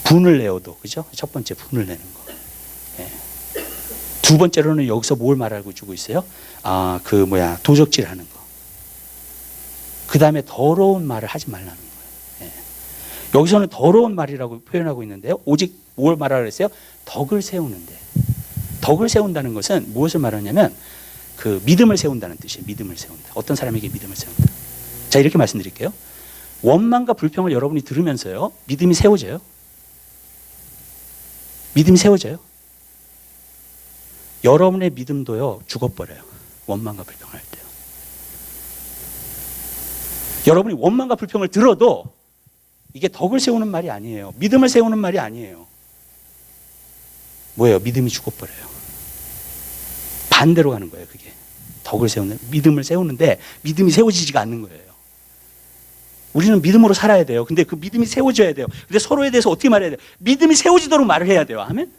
분을 내어도, 그죠? 첫 번째 분을 내는 거. 예. 두 번째로는 여기서 뭘 말하고 주고 있어요? 도적질 하는 거. 그 다음에 더러운 말을 하지 말라는 거예요. 예. 여기서는 더러운 말이라고 표현하고 있는데요. 오직 뭘 말하라 그랬어요? 덕을 세우는데. 덕을 세운다는 것은 무엇을 말하냐면 그 믿음을 세운다는 뜻이에요. 믿음을 세운다. 어떤 사람에게 믿음을 세운다. 자, 이렇게 말씀드릴게요. 원망과 불평을 여러분이 들으면서요, 믿음이 세워져요. 믿음이 세워져요. 여러분의 믿음도요, 죽어버려요. 원망과 불평을 할 때요. 여러분이 원망과 불평을 들어도 이게 덕을 세우는 말이 아니에요. 믿음을 세우는 말이 아니에요. 뭐예요? 믿음이 죽어버려요. 반대로 가는 거예요. 그게 덕을 세우는, 믿음을 세우는데 믿음이 세워지지가 않는 거예요. 우리는 믿음으로 살아야 돼요. 근데 그 믿음이 세워져야 돼요. 근데 서로에 대해서 어떻게 말해야 돼요? 믿음이 세워지도록 말을 해야 돼요. 아멘?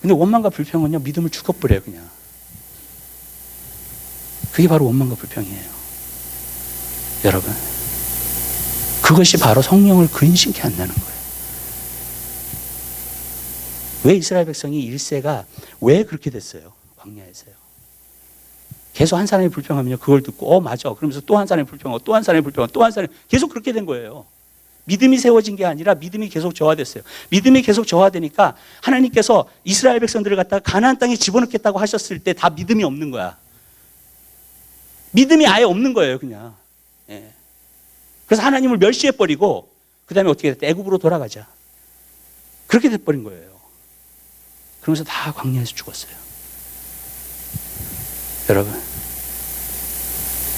근데 원망과 불평은요, 믿음을 죽어버려요, 그냥. 그게 바로 원망과 불평이에요. 여러분, 그것이 바로 성령을 근심케 한다는 거예요. 왜 이스라엘 백성이 1세가 왜 그렇게 됐어요? 광야에서요. 계속 한 사람이 불평하면요, 그걸 듣고 맞아, 그러면서 또 한 사람이 불평하고 또 한 사람이 불평하고 또 한 사람이, 계속 그렇게 된 거예요. 믿음이 세워진 게 아니라 믿음이 계속 저하됐어요. 믿음이 계속 저하되니까 하나님께서 이스라엘 백성들을 갖다가 가나안 땅에 집어넣겠다고 하셨을 때 다 믿음이 없는 거야. 믿음이 아예 없는 거예요, 그냥. 예. 그래서 하나님을 멸시해버리고 그 다음에 어떻게 됐대? 애굽으로 돌아가자. 그렇게 돼버린 거예요. 그러면서 다 광야에서 죽었어요. 여러분,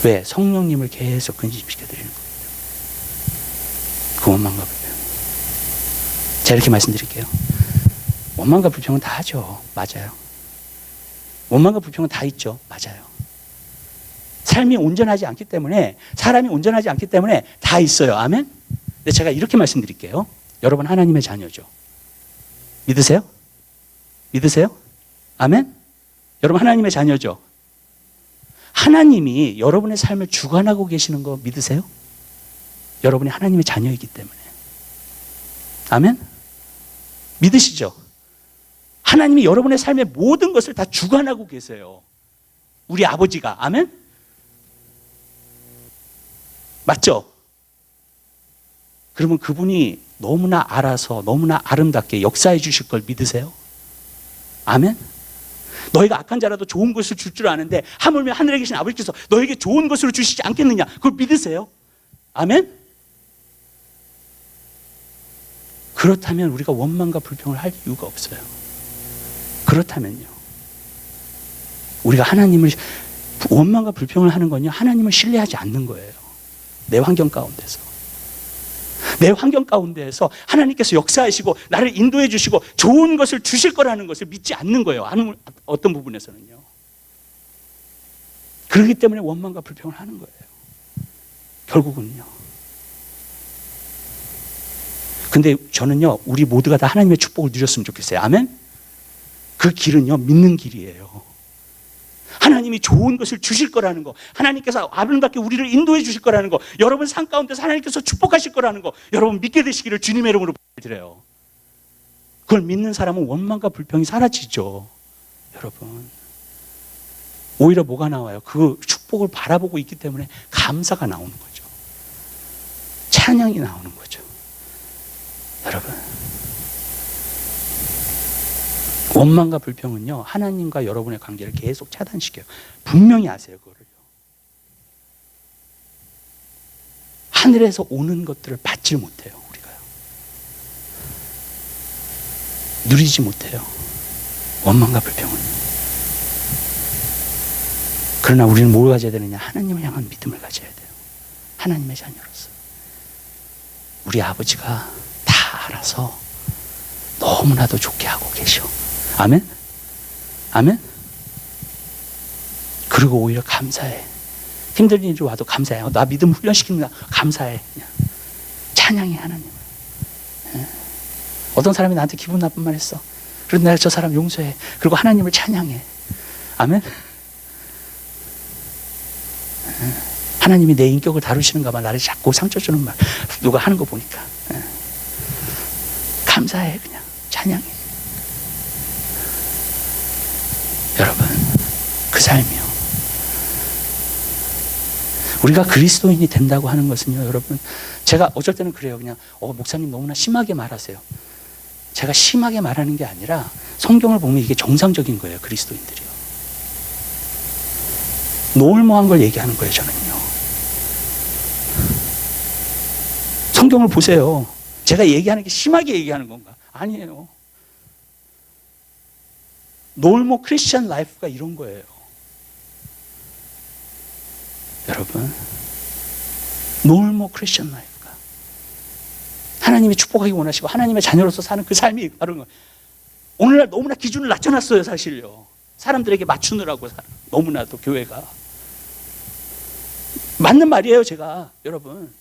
왜? 성령님을 계속 근심시켜드리는 거예요. 그 원망과 불평. 제가 이렇게 말씀드릴게요. 원망과 불평은 다 하죠. 맞아요. 원망과 불평은 다 있죠. 맞아요. 삶이 온전하지 않기 때문에, 사람이 온전하지 않기 때문에 다 있어요. 아멘? 근데 제가 이렇게 말씀드릴게요. 여러분 하나님의 자녀죠. 믿으세요? 믿으세요? 아멘? 여러분 하나님의 자녀죠. 하나님이 여러분의 삶을 주관하고 계시는 거 믿으세요? 여러분이 하나님의 자녀이기 때문에. 아멘? 믿으시죠? 하나님이 여러분의 삶의 모든 것을 다 주관하고 계세요. 우리 아버지가. 아멘? 맞죠? 그러면 그분이 너무나 알아서 너무나 아름답게 역사해 주실 걸 믿으세요? 아멘? 너희가 악한 자라도 좋은 것을 줄 줄 아는데 하물며 하늘에 계신 아버지께서 너에게 좋은 것으로 주시지 않겠느냐? 그걸 믿으세요? 아멘? 그렇다면 우리가 원망과 불평을 할 이유가 없어요. 그렇다면요, 우리가 하나님을, 원망과 불평을 하는 건요, 하나님을 신뢰하지 않는 거예요. 내 환경 가운데서. 내 환경 가운데에서 하나님께서 역사하시고 나를 인도해 주시고 좋은 것을 주실 거라는 것을 믿지 않는 거예요. 어떤 부분에서는요. 그렇기 때문에 원망과 불평을 하는 거예요. 결국은요. 근데 저는요, 우리 모두가 다 하나님의 축복을 누렸으면 좋겠어요. 아멘? 그 길은요, 믿는 길이에요. 하나님이 좋은 것을 주실 거라는 거, 하나님께서 아름답게 우리를 인도해 주실 거라는 거, 여러분 삶 가운데서 하나님께서 축복하실 거라는 거, 여러분 믿게 되시기를 주님의 이름으로 드려요. 그걸 믿는 사람은 원망과 불평이 사라지죠. 여러분, 오히려 뭐가 나와요? 그 축복을 바라보고 있기 때문에 감사가 나오는 거죠. 찬양이 나오는 거죠. 여러분, 원망과 불평은요, 하나님과 여러분의 관계를 계속 차단시켜요. 분명히 아세요, 그거를요. 하늘에서 오는 것들을 받지 못해요, 우리가요. 누리지 못해요, 원망과 불평은요. 그러나 우리는 뭘 가져야 되느냐? 하나님을 향한 믿음을 가져야 돼요. 하나님의 자녀로서. 우리 아버지가 다 알아서 너무나도 좋게 하고 계셔. 아멘? 아멘? 그리고 오히려 감사해. 힘든 일이 와도 감사해. 나 믿음 훈련시킵니다. 감사해. 그냥. 찬양해, 하나님을. 어떤 사람이 나한테 기분 나쁜 말 했어. 그래도 내가 저 사람 용서해. 그리고 하나님을 찬양해. 아멘? 하나님이 내 인격을 다루시는가 봐. 나를 자꾸 상처 주는 말. 누가 하는 거 보니까. 감사해, 그냥. 찬양해. 여러분, 그 삶이요. 우리가 그리스도인이 된다고 하는 것은요, 여러분, 제가 어쩔 때는 그래요. 그냥, 목사님 너무나 심하게 말하세요. 제가 심하게 말하는 게 아니라 성경을 보면 이게 정상적인 거예요, 그리스도인들이요. 노을모한 걸 얘기하는 거예요, 저는요. 성경을 보세요. 제가 얘기하는 게 심하게 얘기하는 건가? 아니에요. 놀모 크리스천 라이프가 이런 거예요. 여러분, normal Christian life가. 하나님이 축복하기 원하시고 하나님의 자녀로서 사는 그 삶이 바로 거예요. 오늘날 너무나 기준을 낮춰놨어요, 사실요. 사람들에게 맞추느라고 너무나도 교회가. 맞는 말이에요, 제가. 여러분.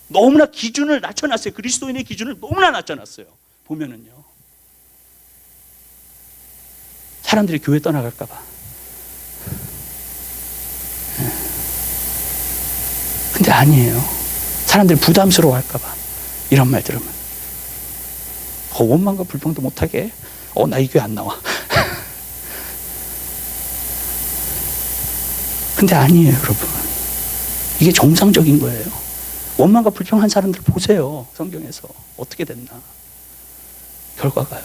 너무나 기준을 낮춰놨어요. 그리스도인의 기준을 너무나 낮춰놨어요. 보면은요. 사람들이 교회 떠나갈까 봐. 근데 아니에요. 사람들이 부담스러워 할까 봐. 이런 말 들으면. 원망과 불평도 못하게. 나 이 교회 안 나와. 근데 아니에요, 여러분. 이게 정상적인 거예요. 원망과 불평한 사람들 보세요. 성경에서. 어떻게 됐나. 결과가요.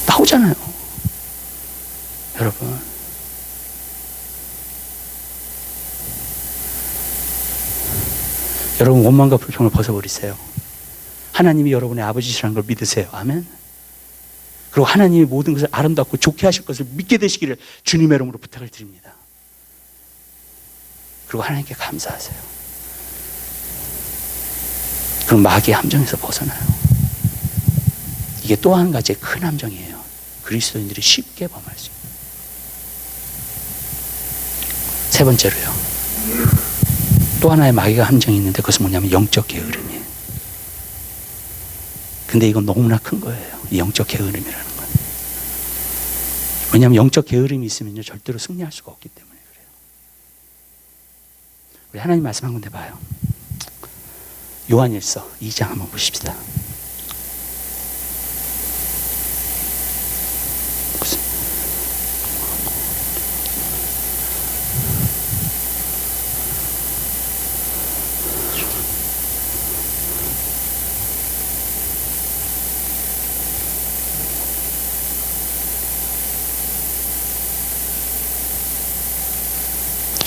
나오잖아요. 여러분. 여러분, 원망과 불평을 벗어버리세요. 하나님이 여러분의 아버지시라는 걸 믿으세요. 아멘. 그리고 하나님이 모든 것을 아름답고 좋게 하실 것을 믿게 되시기를 주님의 이름으로 부탁을 드립니다. 그리고 하나님께 감사하세요. 그럼 마귀의 함정에서 벗어나요. 이게 또 한 가지의 큰 함정이에요. 그리스도인들이 쉽게 범할 수 있는. 세 번째로요. 또 하나의 마귀가 함정이 있는데 그것은 뭐냐면 영적 게으름이에요. 근데 이건 너무나 큰 거예요. 이 영적 게으름이라는 건. 왜냐하면 영적 게으름이 있으면요 절대로 승리할 수가 없기 때문에 그래요. 우리 하나님 말씀 한 군데 봐요. 요한일서 2장 한번 보십시다.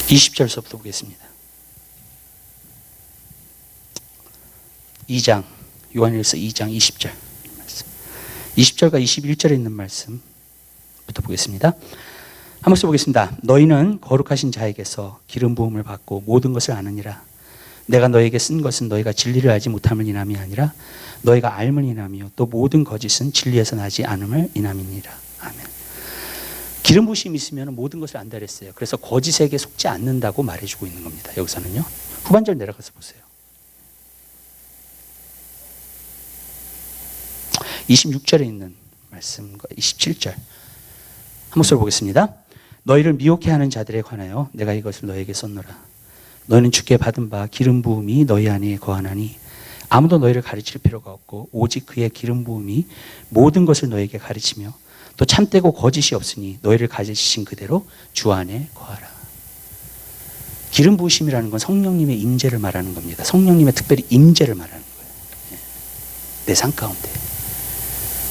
20절서부터 보겠습니다. 2장, 요한일서 2장 20절 말씀. 20절과 21절에 있는 말씀부터 보겠습니다. 한 번씩 보겠습니다. 너희는 거룩하신 자에게서 기름 부음을 받고 모든 것을 아느니라. 내가 너에게 쓴 것은 너희가 진리를 알지 못함을 인함이 아니라 너희가 알을 인함이요 또 모든 거짓은 진리에서 나지 않음을 인함이니라. 아멘. 기름 부으심이 있으면 모든 것을 안다 그랬어요. 그래서 거짓에게 속지 않는다고 말해주고 있는 겁니다. 여기서는요. 후반절 내려가서 보세요. 26절에 있는 말씀과 27절 한 목소리 보겠습니다. 너희를 미혹해 하는 자들에 관하여 내가 이것을 너에게 썼노라. 너희는 주께 받은 바 기름 부음이 너희 안에 거하나니 아무도 너희를 가르칠 필요가 없고 오직 그의 기름 부음이 모든 것을 너에게 가르치며 또 참되고 거짓이 없으니 너희를 가지신 그대로 주 안에 거하라. 기름 부으심이라는 건 성령님의 임재를 말하는 겁니다. 성령님의 특별히 임재를 말하는 거예요. 내 삶 가운데.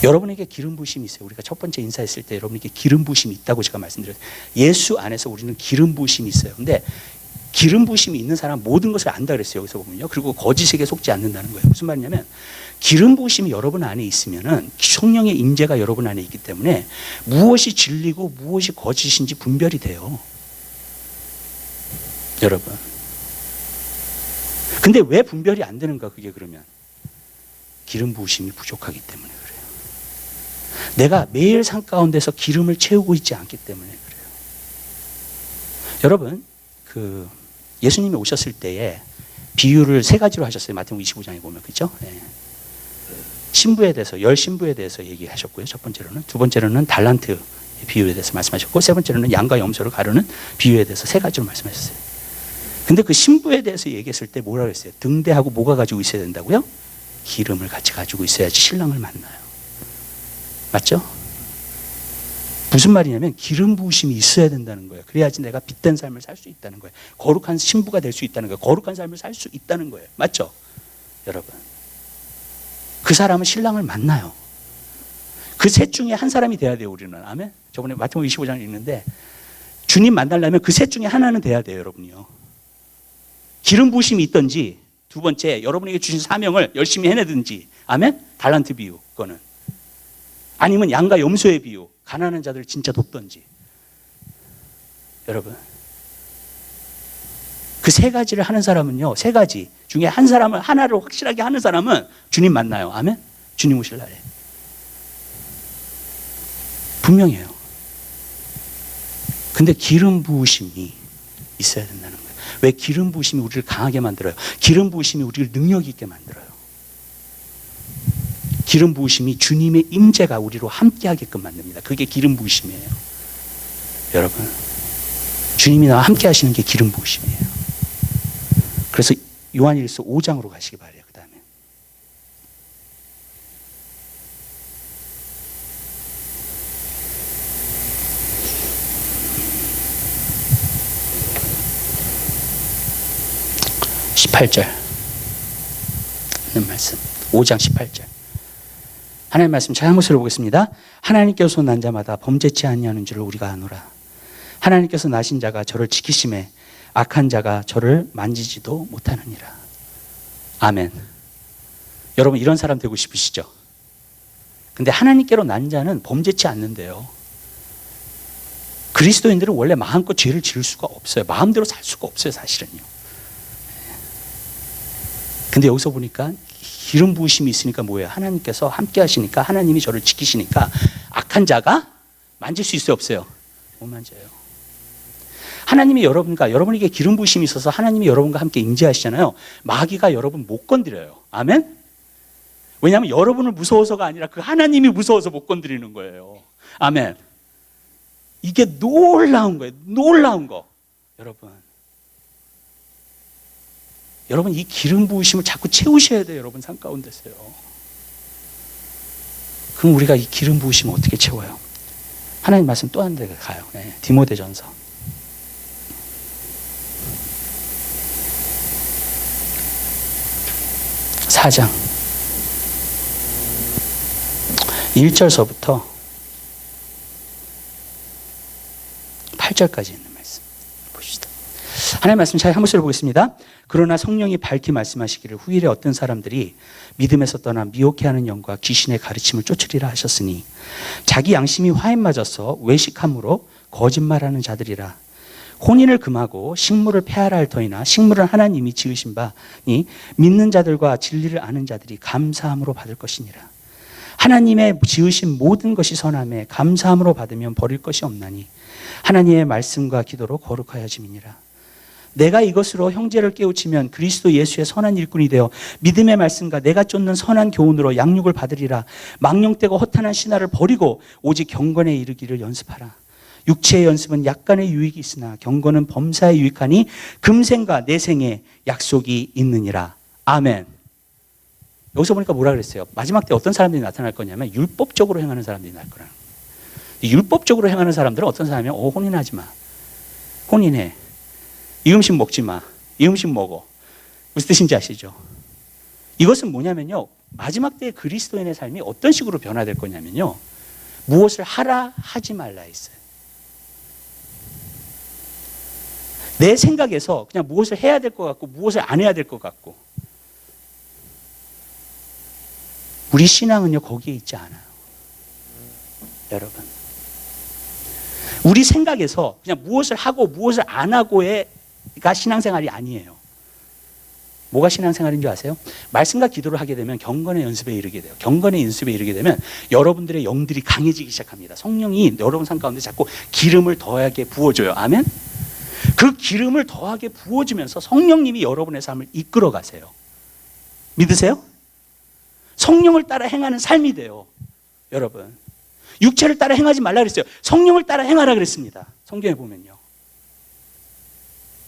여러분에게 기름 부으심이 있어요. 우리가 첫 번째 인사했을 때 여러분에게 기름 부으심이 있다고 제가 말씀드렸어요. 예수 안에서 우리는 기름 부으심이 있어요. 근데 기름 부으심이 있는 사람 모든 것을 안다 그랬어요. 여기서 보면요. 그리고 거짓에게 속지 않는다는 거예요. 무슨 말이냐면 기름 부으심이 여러분 안에 있으면은 성령의 임재가 여러분 안에 있기 때문에 무엇이 진리고 무엇이 거짓인지 분별이 돼요. 여러분. 근데 왜 분별이 안 되는가 그게 그러면 기름 부으심이 부족하기 때문에 그래요. 내가 매일 삶 가운데서 기름을 채우고 있지 않기 때문에 그래요. 여러분 예수님이 오셨을 때에 비유를 세 가지로 하셨어요. 마태복음 25장에 보면 그렇죠? 네. 신부에 대해서 열 신부에 대해서 얘기하셨고요. 첫 번째로는 두 번째로는 달란트 비유에 대해서 말씀하셨고 세 번째로는 양과 염소를 가르는 비유에 대해서 세 가지로 말씀하셨어요. 근데 그 신부에 대해서 얘기했을 때 뭐라고 했어요? 등대하고 뭐가 가지고 있어야 된다고요? 기름을 같이 가지고 있어야지 신랑을 만나요. 맞죠? 무슨 말이냐면 기름 부으심이 있어야 된다는 거예요. 그래야지 내가 빛된 삶을 살 수 있다는 거예요. 거룩한 신부가 될 수 있다는 거예요. 거룩한 삶을 살 수 있다는 거예요. 맞죠? 여러분. 그 사람은 신랑을 만나요. 그 셋 중에 한 사람이 돼야 돼요. 우리는. 아멘? 저번에 마태복음 25장을 읽는데 주님 만나려면 그 셋 중에 하나는 돼야 돼요. 여러분이요. 기름 부으심이 있든지 두 번째 여러분에게 주신 사명을 열심히 해내든지 아멘? 달란트 비유 그거는. 아니면 양과 염소의 비유 가난한 자들 진짜 돕던지. 여러분 그 세 가지를 하는 사람은요, 세 가지 중에 한 사람을, 하나를 확실하게 하는 사람은 주님 만나요. 아멘? 주님 오실 날에. 분명해요. 근데 기름 부으심이 있어야 된다는 거예요. 왜? 기름 부으심이 우리를 강하게 만들어요. 기름 부으심이 우리를 능력 있게 만들어요. 기름 부으심이 주님의 임재가 우리로 함께하게끔 만듭니다. 그게 기름 부으심이에요. 여러분, 주님이 나와 함께 하시는 게 기름 부으심이에요. 그래서 요한일서 5장으로 가시기 바래요. 그 다음에 18절 하는 말씀, 5장 18절. 하나님 말씀 잘 한번 보겠습니다. 하나님께서 난 자마다 범죄치 아니하는 줄을 우리가 아노라. 하나님께서 나신 자가 저를 지키심에 악한 자가 저를 만지지도 못하느니라. 아멘. 여러분, 이런 사람 되고 싶으시죠? 근데 하나님께로 난 자는 범죄치 않는데요. 그리스도인들은 원래 마음껏 죄를 지을 수가 없어요. 마음대로 살 수가 없어요, 사실은요. 근데 여기서 보니까 기름 부으심이 있으니까 뭐예요? 하나님께서 함께 하시니까, 하나님이 저를 지키시니까 악한 자가 만질 수 있어요, 없어요? 못 만져요. 하나님이 여러분에게 기름 부으심이 있어서 하나님이 여러분과 함께 임재하시잖아요. 마귀가 여러분 못 건드려요. 아멘? 왜냐하면 여러분을 무서워서가 아니라 그 하나님이 무서워서 못 건드리는 거예요. 아멘. 이게 놀라운 거예요. 놀라운 거. 여러분 이 기름 부으심을 자꾸 채우셔야 돼요. 여러분 삶 가운데서요. 그럼 우리가 이 기름 부으심을 어떻게 채워요? 하나님 말씀 또 한 데 가요. 네, 디모데전서 4장 1절서부터 8절까지 있는 말씀 보시다. 하나님 말씀 잘 한번 보겠습니다. 그러나 성령이 밝히 말씀하시기를 후일에 어떤 사람들이 믿음에서 떠나 미혹해하는 영과 귀신의 가르침을 쫓으리라 하셨으니 자기 양심이 화에 맞아서 외식함으로 거짓말하는 자들이라. 혼인을 금하고 식물을 폐하라 할 터이나 식물은 하나님이 지으신 바니 믿는 자들과 진리를 아는 자들이 감사함으로 받을 것이니라. 하나님의 지으신 모든 것이 선함에 감사함으로 받으면 버릴 것이 없나니 하나님의 말씀과 기도로 거룩하여짐이니라. 내가 이것으로 형제를 깨우치면 그리스도 예수의 선한 일꾼이 되어 믿음의 말씀과 내가 쫓는 선한 교훈으로 양육을 받으리라. 망령되고 허탄한 신화를 버리고 오직 경건에 이르기를 연습하라. 육체의 연습은 약간의 유익이 있으나 경건은 범사에 유익하니 금생과 내생에 약속이 있느니라. 아멘. 여기서 보니까 뭐라 그랬어요? 마지막 때 어떤 사람들이 나타날 거냐면 율법적으로 행하는 사람들이 나타날 거라는 거예요. 율법적으로 행하는 사람들은 어떤 사람이면 혼인하지 마. 혼인해. 이 음식 먹지 마. 이 음식 먹어. 무슨 뜻인지 아시죠? 이것은 뭐냐면요. 마지막 때의 그리스도인의 삶이 어떤 식으로 변화될 거냐면요. 무엇을 하라 하지 말라 했어요. 내 생각에서 그냥 무엇을 해야 될 것 같고 무엇을 안 해야 될 것 같고. 우리 신앙은요 거기에 있지 않아요. 여러분, 우리 생각에서 그냥 무엇을 하고 무엇을 안 하고가 신앙생활이 아니에요. 뭐가 신앙생활인 줄 아세요? 말씀과 기도를 하게 되면 경건의 연습에 이르게 돼요. 경건의 연습에 이르게 되면 여러분들의 영들이 강해지기 시작합니다. 성령이 여러분 삶 가운데 자꾸 기름을 더하게 부어줘요. 아멘? 그 기름을 더하게 부어주면서 성령님이 여러분의 삶을 이끌어 가세요. 믿으세요? 성령을 따라 행하는 삶이 돼요. 여러분, 육체를 따라 행하지 말라 그랬어요. 성령을 따라 행하라 그랬습니다. 성경에 보면요.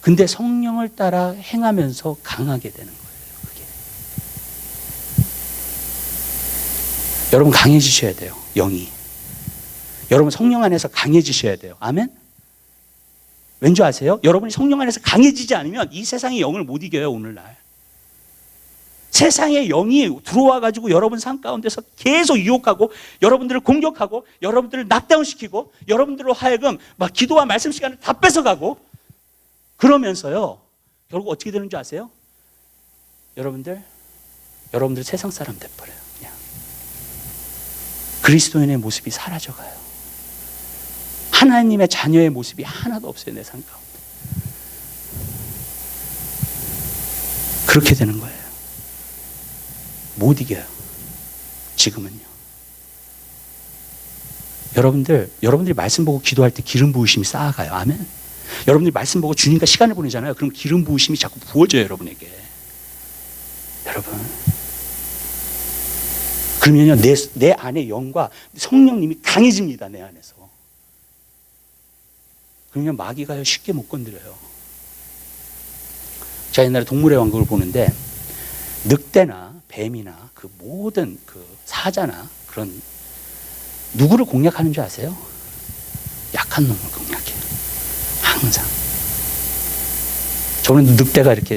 근데 성령을 따라 행하면서 강하게 되는 거예요. 그게. 여러분 강해지셔야 돼요. 영이. 여러분 성령 안에서 강해지셔야 돼요. 아멘? 왠지 아세요? 여러분이 성령 안에서 강해지지 않으면 이 세상의 영을 못 이겨요. 오늘날. 세상의 영이 들어와가지고 여러분 삶 가운데서 계속 유혹하고 여러분들을 공격하고 여러분들을 낙다운시키고 여러분들로 하여금 막 기도와 말씀 시간을 다 뺏어가고 그러면서요 결국 어떻게 되는 줄 아세요? 여러분들 세상 사람 돼버려요. 그냥 그리스도인의 모습이 사라져가요. 하나님의 자녀의 모습이 하나도 없어요. 내 삶 가운데. 그렇게 되는 거예요. 못 이겨요. 지금은요. 여러분들이 말씀 보고 기도할 때 기름 부으심이 쌓아가요. 아멘. 여러분들이 말씀 보고 주님과 시간을 보내잖아요. 그럼 기름 부으심이 자꾸 부어져요, 여러분에게. 여러분. 그러면요, 내 안의 영과 성령님이 강해집니다, 내 안에서. 그러면 마귀가요, 쉽게 못 건드려요. 제가 옛날에 동물의 왕국을 보는데, 늑대나 뱀이나 그 모든 그 사자나 그런 누구를 공략하는 줄 아세요? 약한 놈을 공략해요. 항상. 저는 늑대가 이렇게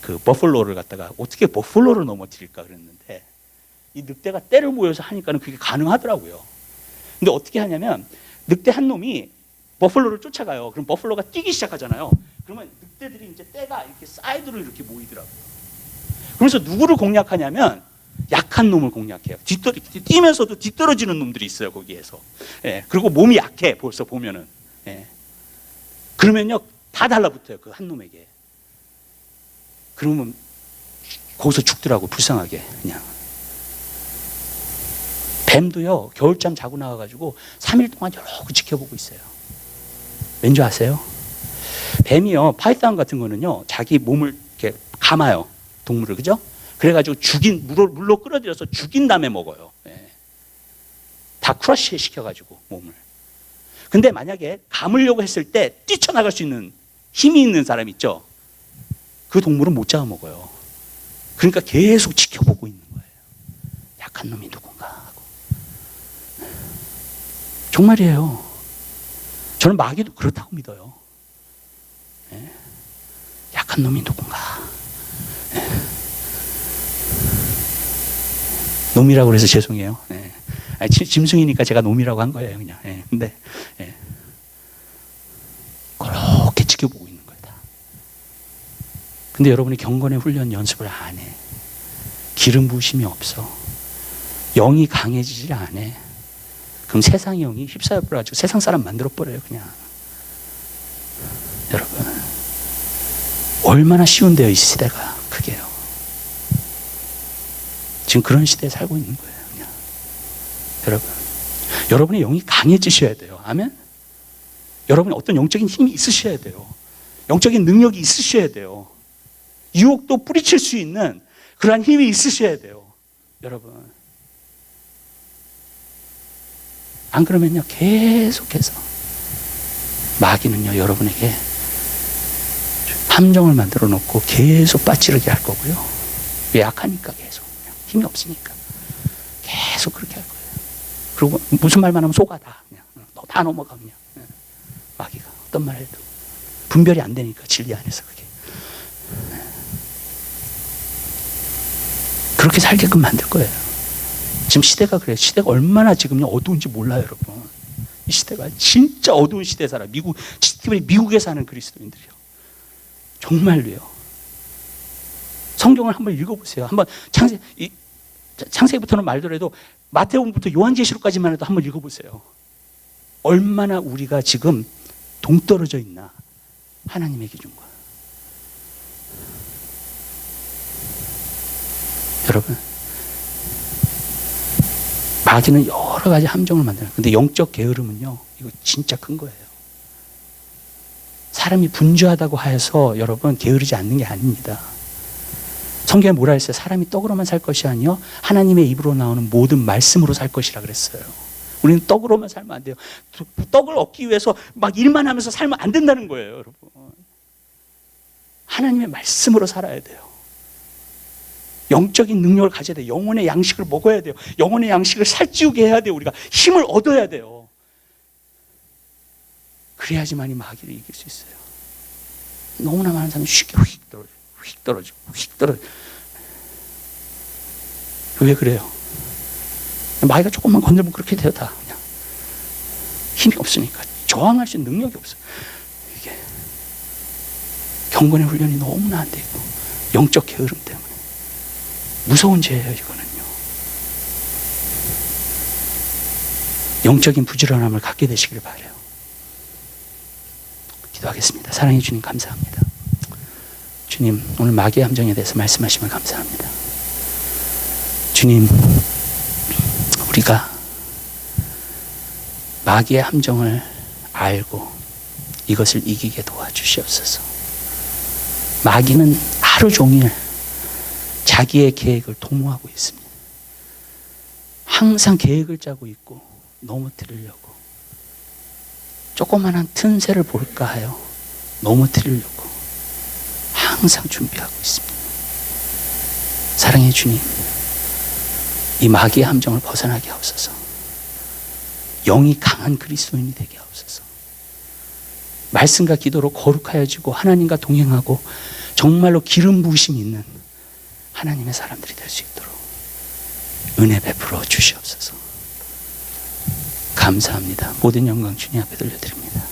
그 버플로를 갖다가 어떻게 버플로를 넘어뜨릴까 그랬는데, 이 늑대가 떼를 모여서 하니까는 그게 가능하더라고요. 근데 어떻게 하냐면, 늑대 한 놈이 버플로를 쫓아가요. 그럼 버플로가 뛰기 시작하잖아요. 그러면 늑대들이 이제 떼가 이렇게 사이드로 이렇게 모이더라고요. 그래서 누구를 공략하냐면 약한 놈을 공략해요. 뛰면서도 뒤떨어지는 놈들이 있어요, 거기에서. 예, 그리고 몸이 약해, 벌써 보면은. 예. 그러면요, 다 달라붙어요, 그 한 놈에게. 그러면 거기서 죽더라고, 불쌍하게, 그냥. 뱀도요, 겨울잠 자고 나와가지고 3일 동안 이러고 지켜보고 있어요. 왠지 아세요? 뱀이요, 파이썬 같은 거는요, 자기 몸을 이렇게 감아요. 동물을, 그죠? 그래가지고 물로 끌어들여서 죽인 다음에 먹어요. 예. 다 크러쉬 시켜가지고, 몸을. 근데 만약에 감으려고 했을 때 뛰쳐나갈 수 있는 힘이 있는 사람 있죠? 그 동물은 못 잡아먹어요. 그러니까 계속 지켜보고 있는 거예요. 약한 놈이 누군가 하고. 정말이에요. 저는 마귀도 그렇다고 믿어요. 예. 약한 놈이 누군가. 놈이라고 그래서 죄송해요. 예. 짐승이니까 제가 놈이라고 한 거예요, 그냥. 예. 근데, 예. 그렇게 지켜보고 있는 거예요, 다. 근데 여러분이 경건의 훈련 연습을 안 해. 기름 부으심이 없어. 영이 강해지질 않아. 그럼 세상의 영이 휩싸여버려가지고 세상 사람 만들어버려요, 그냥. 여러분. 얼마나 쉬운데요, 이 시대가. 그게요. 지금 그런 시대에 살고 있는 거예요, 그냥. 여러분의 영이 강해지셔야 돼요. 아멘? 여러분이 어떤 영적인 힘이 있으셔야 돼요. 영적인 능력이 있으셔야 돼요. 유혹도 뿌리칠 수 있는 그러한 힘이 있으셔야 돼요. 여러분. 안 그러면요, 계속해서 마귀는요, 여러분에게 함정을 만들어 놓고 계속 빠지르게 할 거고요. 왜 약하니까 계속. 힘이 없으니까. 계속 그렇게 할 거예요. 그리고 무슨 말만 하면 속아 다. 그냥. 너 다 넘어가, 그냥. 마귀가. 어떤 말 해도. 분별이 안 되니까, 진리 안에서 그게. 그렇게 살게끔 만들 거예요. 지금 시대가 그래요. 시대가 얼마나 지금요, 어두운지 몰라요, 여러분. 이 시대가 진짜 어두운 시대에 살아. 특별히 미국에 사는 그리스도인들이요. 정말로요. 성경을 한번 읽어보세요. 한번 창세기부터는 말더라도 마태복음부터 요한계시록까지만 해도 한번 읽어보세요. 얼마나 우리가 지금 동떨어져 있나, 하나님의 기준과. 여러분, 마귀는 여러 가지 함정을 만들어요. 근데 영적 게으름은요, 이거 진짜 큰 거예요. 사람이 분주하다고 하여서 여러분 게으르지 않는 게 아닙니다. 성경에 뭐라 했어요? 사람이 떡으로만 살 것이 아니요 하나님의 입으로 나오는 모든 말씀으로 살 것이라 그랬어요. 우리는 떡으로만 살면 안 돼요. 떡을 얻기 위해서 막 일만 하면서 살면 안 된다는 거예요, 여러분. 하나님의 말씀으로 살아야 돼요. 영적인 능력을 가져야 돼요. 영혼의 양식을 먹어야 돼요. 영혼의 양식을 살찌우게 해야 돼요. 우리가 힘을 얻어야 돼요. 그래야지만이 마귀를 이길 수 있어요. 너무나 많은 사람이 쉽게 휙 떨어지고. 왜 그래요? 마귀가 조금만 건들면 그렇게 돼요, 다. 그냥. 힘이 없으니까. 저항할 수 있는 능력이 없어요. 이게. 경건의 훈련이 너무나 안 돼 있고, 영적 게으름 때문에. 무서운 죄예요, 이거는요. 영적인 부지런함을 갖게 되시길 바라요. 기도하겠습니다. 사랑해 주님 감사합니다. 주님, 오늘 마귀의 함정에 대해서 말씀하시면 감사합니다. 주님, 우리가 마귀의 함정을 알고 이것을 이기게 도와주시옵소서. 마귀는 하루 종일 자기의 계획을 도모하고 있습니다. 항상 계획을 짜고 있고 넘어뜨리려고, 조그만한 틈새를 볼까 하여 넘어뜨리려고 항상 준비하고 있습니다. 사랑의 주님, 이 마귀의 함정을 벗어나게 하옵소서. 영이 강한 그리스도인이 되게 하옵소서. 말씀과 기도로 거룩하여지고 하나님과 동행하고 정말로 기름 부으심이 있는 하나님의 사람들이 될 수 있도록 은혜 베풀어 주시옵소서. 감사합니다. 모든 영광 주님 앞에 돌려드립니다.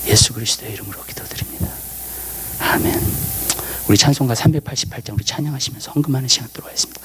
예수 그리스도의 이름으로 기도드립니다. 아멘. 우리 찬송가 388장 우리 찬양하시면서 헌금하는 시간 들어와 있습니다.